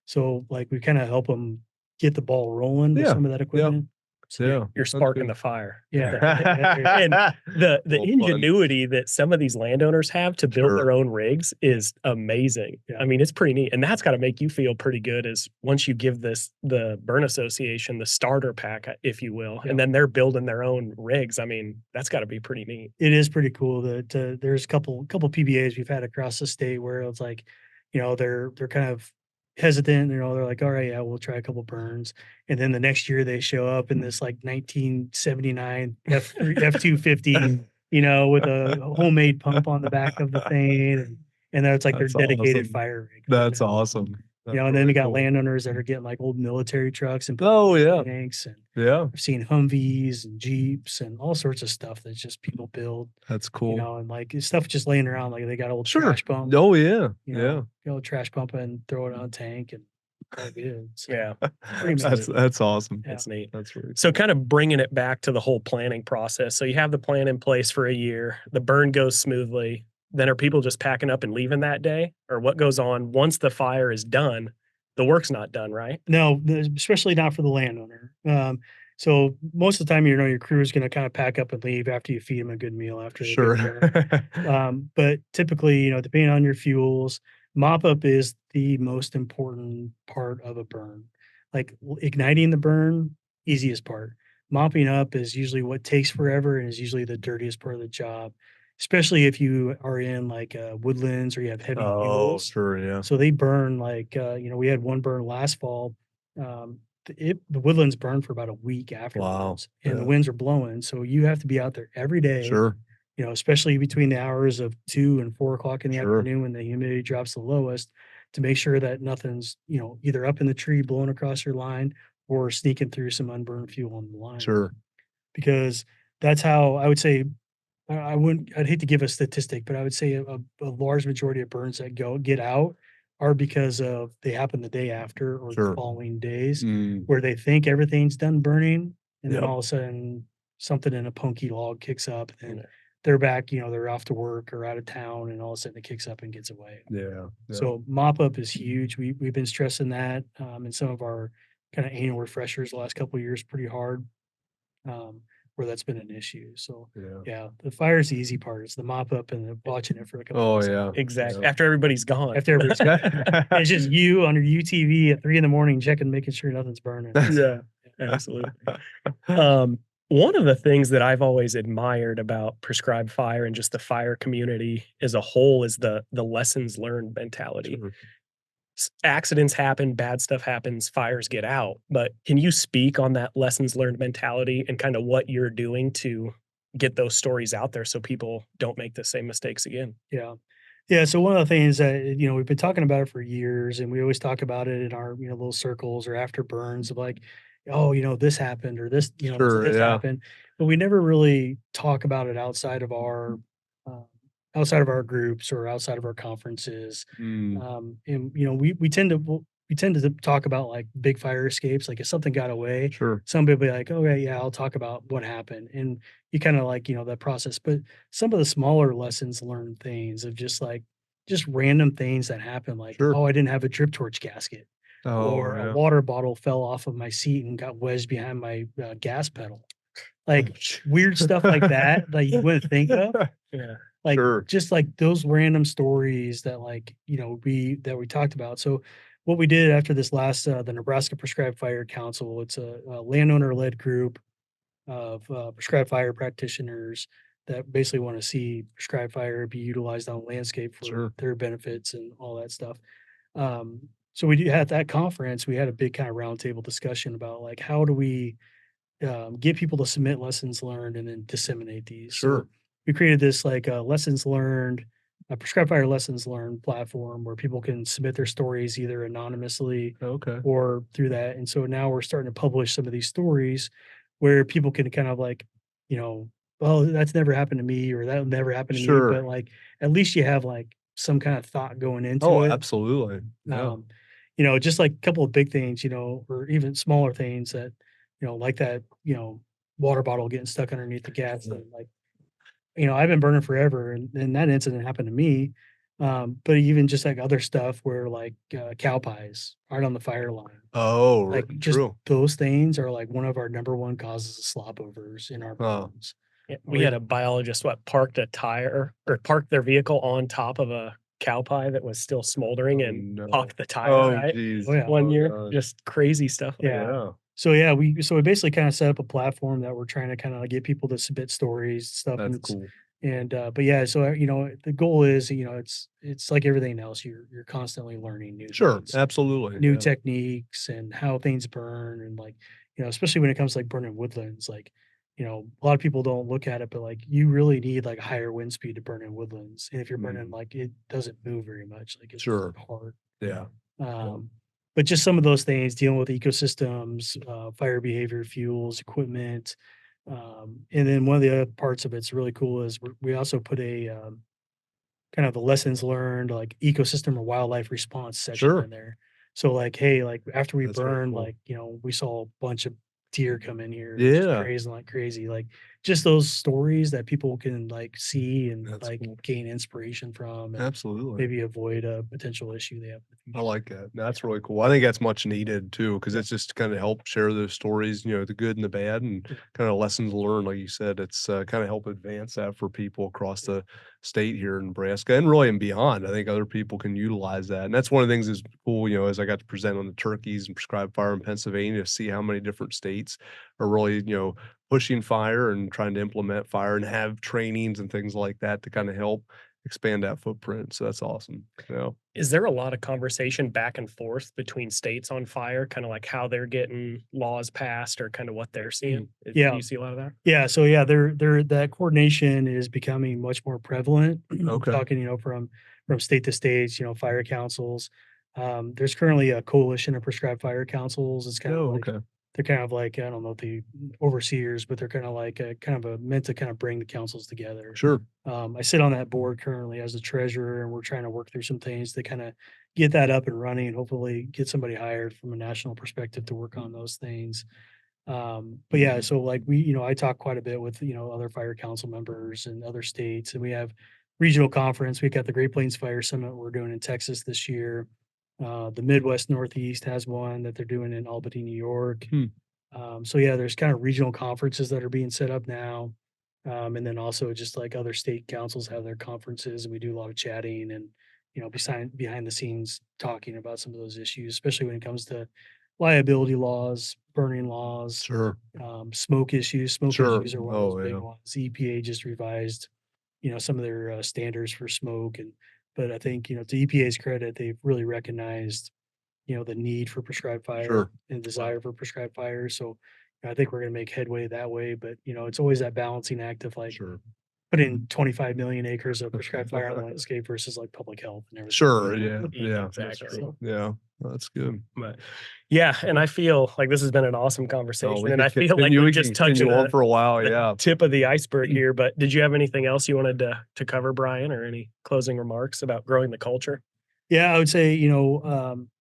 So like we kind of help them get the ball rolling with Yeah. some of that equipment. So, Yeah. You're That's sparking good. the fire. yeah. And the Well, fun. ingenuity that some of these landowners have to build Sure. their own rigs is amazing. Yeah. I mean, it's pretty neat. And that's got to make you feel pretty good as once you give the Burn Association the starter pack, if you will, Yeah. and then they're building their own rigs. I mean, that's got to be pretty neat. It is pretty cool that there's a couple PBAs we've had across the state where it's like, they're kind of hesitant, they're like, all right, yeah, we'll try a couple burns. And then the next year they show up in this like 1979 F250, with a homemade pump on the back of the thing. And then it's like That's their dedicated awesome. fire rig. That's awesome. That's And then really we got cool. landowners that are getting like old military trucks and Oh, yeah. tanks, and Yeah. I've seen Humvees and Jeeps and all sorts of stuff that's just people build, That's cool. and like stuff just laying around. Like they got old Sure. trash pump, Oh, yeah. get old trash pump and throw it on a tank and all good. So, Yeah, pretty That's amazing. awesome. Yeah. that's neat. That's really So kind of bringing it back to the whole planning process. So you have the plan in place for a year, the burn goes smoothly. Then are people just packing up and leaving that day? Or what goes on once the fire is done? The work's not done, right? No, especially not for the landowner. So most of the time, your crew is going to kind of pack up and leave after you feed them a good meal after they've been Sure. burnt. But typically, depending on your fuels, mop up is the most important part of a burn. Like igniting the burn, easiest part. Mopping up is usually what takes forever and is usually the dirtiest part of the job, especially if you are in like woodlands or you have heavy Oh, fuels. sure. Yeah. So they burn like, we had one burn last fall. The woodlands burned for about a week afterwards, and the Yeah. winds are blowing. So you have to be out there every day, Sure. especially between the hours of 2 and 4 o'clock in the Sure. afternoon when the humidity drops the lowest, to make sure that nothing's, either up in the tree blowing across your line or sneaking through some unburned fuel on the line. Sure. Because that's how I would say, I'd hate to give a statistic, but I would say a large majority of burns that get out are because of they happen the day after or the Sure. following days Mm. where they think everything's done burning, and then Yep. all of a sudden something in a punky log kicks up, and Yeah. they're back, they're off to work or out of town, and all of a sudden it kicks up and gets away. Yeah. So mop up is huge. We've been stressing that in some of our kind of annual refreshers the last couple of years pretty hard, where that's been an issue. So Yeah. yeah, the fire's the easy part. It's the mop up and the watching it for a couple Oh of yeah. Exactly. Yeah. After everybody's gone. After everybody's it's just you on your UTV at 3 a.m, checking, making sure nothing's burning. Yeah, absolutely. One of the things that I've always admired about prescribed fire and just the fire community as a whole is the lessons learned mentality. Sure. Accidents happen, bad stuff happens, fires get out. But can you speak on that lessons learned mentality and kind of what you're doing to get those stories out there so people don't make the same mistakes again? Yeah. Yeah. So one of the things that, we've been talking about it for years, and we always talk about it in our, little circles or after burns of like, oh, this happened or this, Sure. this Yeah. happened. But we never really talk about it uh, outside of our groups or outside of our conferences. Mm, And, we tend to talk about like big fire escapes. Like if something got away, sure. somebody will be like, okay, yeah, I'll talk about what happened. And you kind of like, that process. But some of the smaller lessons learned things of just random things that happen, like, Sure. oh, I didn't have a drip torch gasket, Oh or a yeah. water bottle fell off of my seat and got wedged behind my gas pedal. Oh, Like weird stuff like that you wouldn't think of. Yeah. Like Sure. just like those random stories that we talked about. So what we did after this last the Nebraska Prescribed Fire Council, it's a landowner led group of prescribed fire practitioners that basically want to see prescribed fire be utilized on landscape for Sure. their benefits and all that stuff. So we had that conference. We had a big kind of roundtable discussion about like how do we get people to submit lessons learned and then disseminate these. Sure. So we created this like lessons learned, a prescribed fire lessons learned platform where people can submit their stories either anonymously Okay. or through that. And so now we're starting to publish some of these stories where people can kind of like, well, that's never happened to me or that never happened to me. Sure. But like, at least you have like some kind of thought going into Oh, it. absolutely. Yeah. Just like a couple of big things, or even smaller things that, like that, water bottle getting stuck underneath the gas. And like, I've been burning forever and that incident happened to me. But even just like other stuff where like cow pies aren't on the fire line. Oh, Like just true. those things are like one of our number one causes of slop overs in our Oh. burns. Yeah, we had a biologist parked a tire or parked their vehicle on top of a cow pie that was still smoldering Oh, and no. popped the tire Oh, right geez. Oh, yeah. one Oh, year. God. Just crazy stuff. Like Yeah. that. Yeah. So yeah, we basically kind of set up a platform that we're trying to kind of get people to submit stories, stuff, That's and cool. but yeah, so the goal is it's like everything else. You're constantly learning new Sure. things, Absolutely. new Yeah. techniques, and how things burn, and like especially when it comes to like burning woodlands, like a lot of people don't look at it, but like you really need like a higher wind speed to burn in woodlands, and if you're burning Mhm. like it doesn't move very much, like it's Sure. hard. Yeah. But just some of those things dealing with ecosystems, fire behavior, fuels, equipment. And then one of the other parts of it's really cool is we also put a kind of the lessons learned, like ecosystem or wildlife response section Sure. in there. So like, hey, like after we That's very burn, cool. like, we saw a bunch of deer come in here, just Yeah. grazing like crazy. Like just those stories that people can like see and That's like cool. gain inspiration from and Absolutely. maybe avoid a potential issue they have in the I future. like that. That's really cool. I think that's much needed too, because Yeah. it's just kind of help share those stories, the good and the bad, and Yeah. kind of lessons learned. Like you said, it's kind of help advance that for people across the state here in Nebraska and really and beyond. I think other people can utilize that, and that's one of the things is cool. As I got to present on the turkeys and prescribed fire in Pennsylvania, to see how many different states are really, pushing fire and trying to implement fire and have trainings and things like that to kind of help expand that footprint. So that's awesome. Yeah. Is there a lot of conversation back and forth between states on fire, kind of like how they're getting laws passed or kind of what they're seeing? Yeah. Do you see a lot of that? Yeah, so yeah, they're that coordination is becoming much more prevalent. Okay. Talking, from state to state, fire councils. There's currently a coalition of prescribed fire councils. It's kind of Oh, like okay. they're kind of like I don't know the overseers, but they're kind of like meant to kind of bring the councils together. Sure. I sit on that board currently as the treasurer, and we're trying to work through some things to kind of get that up and running, and hopefully get somebody hired from a national perspective to work on those things. But yeah, so like I talk quite a bit with, other fire council members and other states, and we have regional conference. We got the Great Plains Fire Summit we're doing in Texas this year. The Midwest Northeast has one that they're doing in Albany, New York. Hmm. So yeah, there's kind of regional conferences that are being set up now. And then also just like other state councils have their conferences, and we do a lot of chatting and, behind the scenes talking about some of those issues, especially when it comes to liability laws, burning laws, Sure. smoke issues. Smoke Sure. issues are one of Oh, those big yeah. ones. EPA just revised, some of their standards for smoke, but I think, to EPA's credit, they've really recognized, the need for prescribed fire Sure. and desire for prescribed fire. So I think we're going to make headway that way. But it's always that balancing act of like Sure. putting 25 million acres of prescribed fire on the landscape versus like public health and everything. Sure. Yeah. Yeah. Exactly. Yeah. That's good. But yeah, and I feel like this has been an awesome conversation, we and could I feel like continue- we're we just can continue touching on for a while. the Yeah. tip of the iceberg here. But did you have anything else you wanted to cover, Brian, or any closing remarks about growing the culture? Yeah, I would say,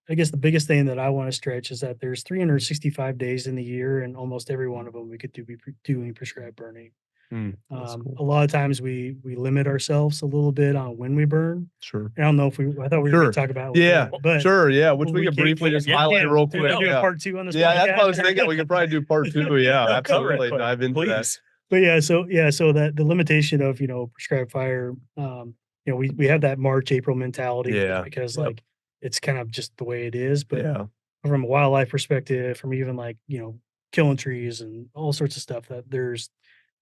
I guess the biggest thing that I want to stretch is that there's 365 days in the year, and almost every one of them we could be doing prescribed burning. That's cool. A lot of times we limit ourselves a little bit on when we burn. Sure. I don't know if I thought we were Sure. going to talk about Yeah. but Sure. Yeah. Which we we could can- briefly just yeah, highlight yeah, real do quick. a Yeah. part 2 on this. Yeah. That's what I was podcast? thinking. We could probably do part 2. Yeah. Cover it Absolutely. quick, Dive into that. please. But so that the limitation of prescribed fire, we have that March April mentality, Yeah. because Yep. like it's kind of just the way it is. But Yeah. from a wildlife perspective, from even like killing trees and all sorts of stuff, that there's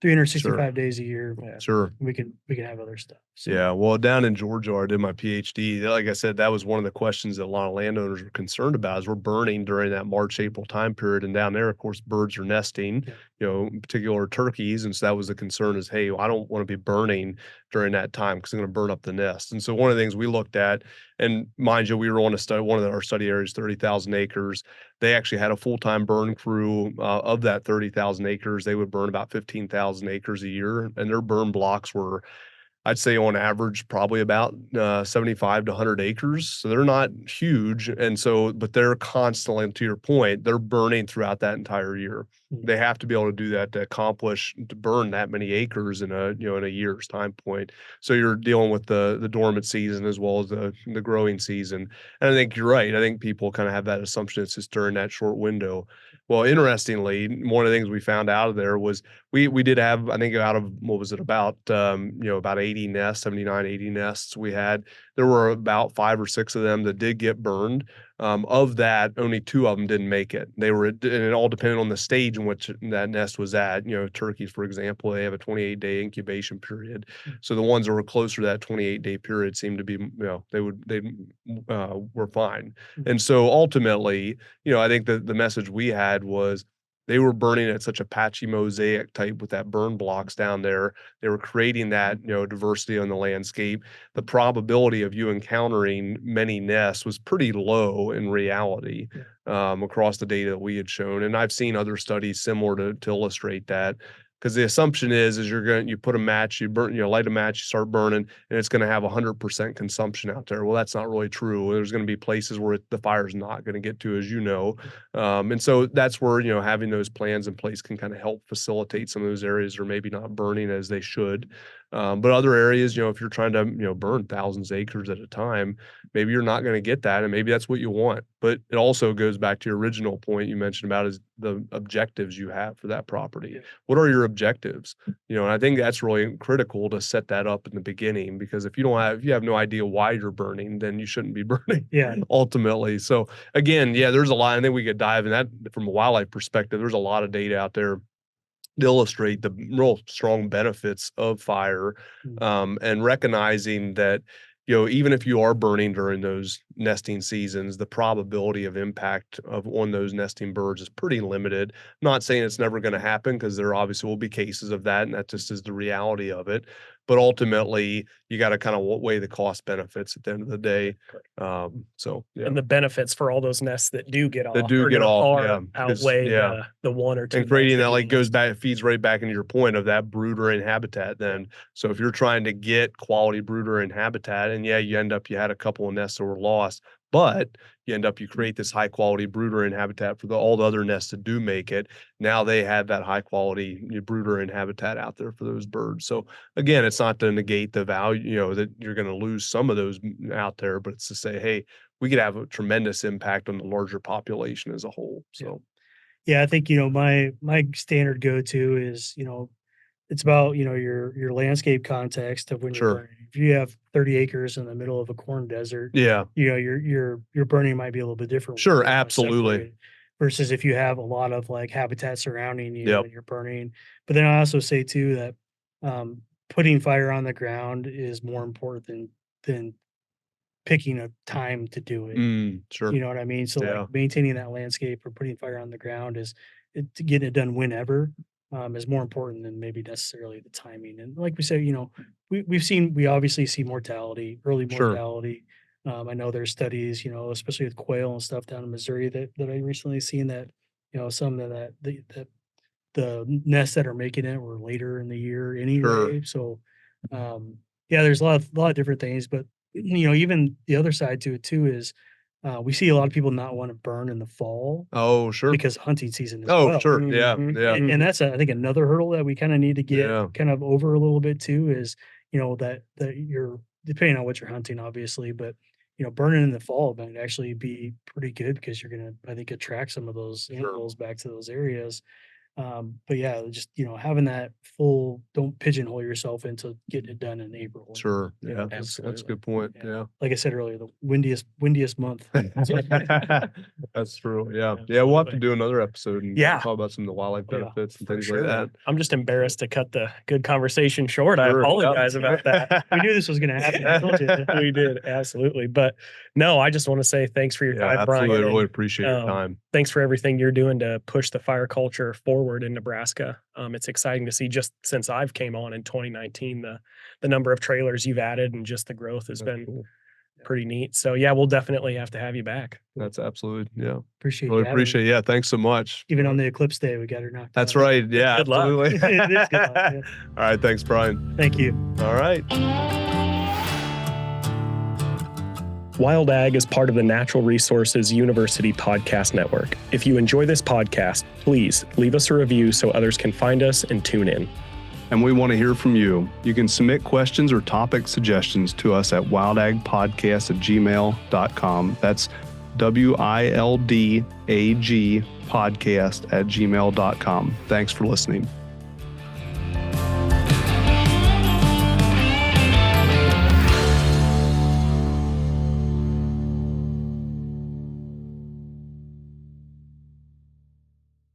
365 days a year. Yeah. Sure. We can have other stuff. So, Yeah, well, down in Georgia, where I did my PhD. Like I said, that was one of the questions that a lot of landowners were concerned about. Is we're burning during that March, April time period, and down there, of course, birds are nesting. Yeah. In particular turkeys, and so that was the concern. Is hey, I don't want to be burning during that time because I'm going to burn up the nest. And so one of the things we looked at, and mind you, we were on a study. One of our study areas, 30,000 acres. They actually had a full-time burn crew of that 30,000 acres. They would burn about 15,000 acres a year, and their burn blocks were, I'd say on average, probably about 75 to 100 acres. So they're not huge. And so, but they're constantly, to your point, they're burning throughout that entire year. Mhm. They have to be able to do that to burn that many acres in a year's time point. So you're dealing with the dormant season as well as the growing season. And I think you're right. I think people kind of have that assumption it's just during that short window. Well, interestingly, one of the things we found out of there was we did have, I think, out of what was it, about about 80 nests, 79, 80 nests we had. There were about 5 or 6 of them that did get burned. Of that, only 2 of them didn't make it. And it all depended on the stage in which that nest was at. Turkeys, for example, they have a 28-day incubation period. So the ones that were closer to that 28-day period seemed to be, they were fine. And so ultimately, I think the message we had was they were burning at such a patchy mosaic type with that burn blocks down there. They were creating that, diversity on the landscape. The probability of you encountering many nests was pretty low in reality, across the data that we had shown. And I've seen other studies similar to illustrate that. Because the assumption is you put a match, you burn, light a match, you start burning, and it's going to have 100% consumption out there. Well, that's not really true. There's going to be places where the fire's not going to get to, as you know. And so that's where, having those plans in place can kind of help facilitate some of those areas that are maybe not burning as they should. But other areas, if you're trying to, burn thousands of acres at a time, maybe you're not going to get that. And maybe that's what you want. But it also goes back to your original point you mentioned about is the objectives you have for that property. Yeah. What are your objectives? And I think that's really critical to set that up in the beginning, because if you have no idea why you're burning, then you shouldn't be burning. Yeah. Ultimately. So again, there's a lot. I think we could dive in that from a wildlife perspective. There's a lot of data out there to illustrate the real strong benefits of fire, and recognizing that, even if you are burning during those nesting seasons, the probability of impact on those nesting birds is pretty limited. Not saying it's never going to happen, because there obviously will be cases of that, and that just is the reality of it. But ultimately, you got to kind of weigh the cost benefits at the end of the day. So yeah. And the benefits for all those nests that do get off, because, outweigh the 1 or 2 and creating nests that goes back, feeds right back into your point of that brooder and habitat then. So if you're trying to get quality brooder and habitat, and you had a couple of nests that were lost, but you create this high quality brooder and habitat for all the other nests that do make it. Now they have that high quality brooder and habitat out there for those birds. So again, it's not to negate the value, that you're going to lose some of those out there, but it's to say, hey, we could have a tremendous impact on the larger population as a whole. So yeah, I think, my standard go-to is, it's about, your landscape context of when you're Sure. burning. If you have 30 acres in the middle of a corn desert, yeah, your burning might be a little bit different. sure, absolutely. Separated versus if you have a lot of like habitat surrounding you Yep. and you're burning. But then I also say too that putting fire on the ground is more important than picking a time to do it. Sure. You know what I mean? So Yeah. like maintaining that landscape or putting fire on the ground getting it done whenever is more important than maybe necessarily the timing. And like we said, we obviously see early Sure. mortality. I know there's studies, especially with quail and stuff down in Missouri that I recently seen that, some of the nests that are making it were later in the year anyway. So, yeah, there's a lot of different things, but even the other side to it too is we see a lot of people not want to burn in the fall Oh, sure. because hunting season as Oh, well. sure. Yeah. Mhm. Yeah. And that's I think another hurdle that we kind of need to get Yeah. kind of over a little bit too is, that you're depending on what you're hunting, obviously, but burning in the fall might actually be pretty good because you're gonna, I think, attract some of those animals back to those areas. But yeah, just having that full, don't pigeonhole yourself into getting it done in April. Sure. You Yeah. know, That's a absolutely. good point. Yeah. Yeah. Like I said earlier, the windiest month. That's true. Yeah. Yeah. We'll have to Absolutely. do another episode and Yeah. talk about some of the wildlife Yeah, benefits and For things sure. like that. I'm just embarrassed to cut the good conversation short. I Sure, yeah. apologize about that. We knew this was gonna happen. I told you. We did, absolutely. But no, I just want to say thanks for your Yeah, time, Brian. absolutely. and, Really appreciate your um, time. Thanks for everything you're doing to push the fire culture forward in Nebraska. It's exciting to see just since I've came on in 2019, the number of trailers you've added and just the growth has That's been cool. pretty neat. So yeah, we'll definitely have to have you back. That's absolutely. Yeah. Appreciate Really you having me. appreciate it. Yeah. Thanks so much. Even on the eclipse day, we got her knocked That's out. right. Yeah. Good luck. Absolutely. It is good luck, yeah. All right. Thanks, Brian. Thank you. All right. Wild Ag is part of the Natural Resources University Podcast Network. If you enjoy this podcast, please leave us a review so others can find us and tune in. And we want to hear from you. You can submit questions or topic suggestions to us at wildagpodcast@gmail.com. That's WILDAG podcast@gmail.com. Thanks for listening.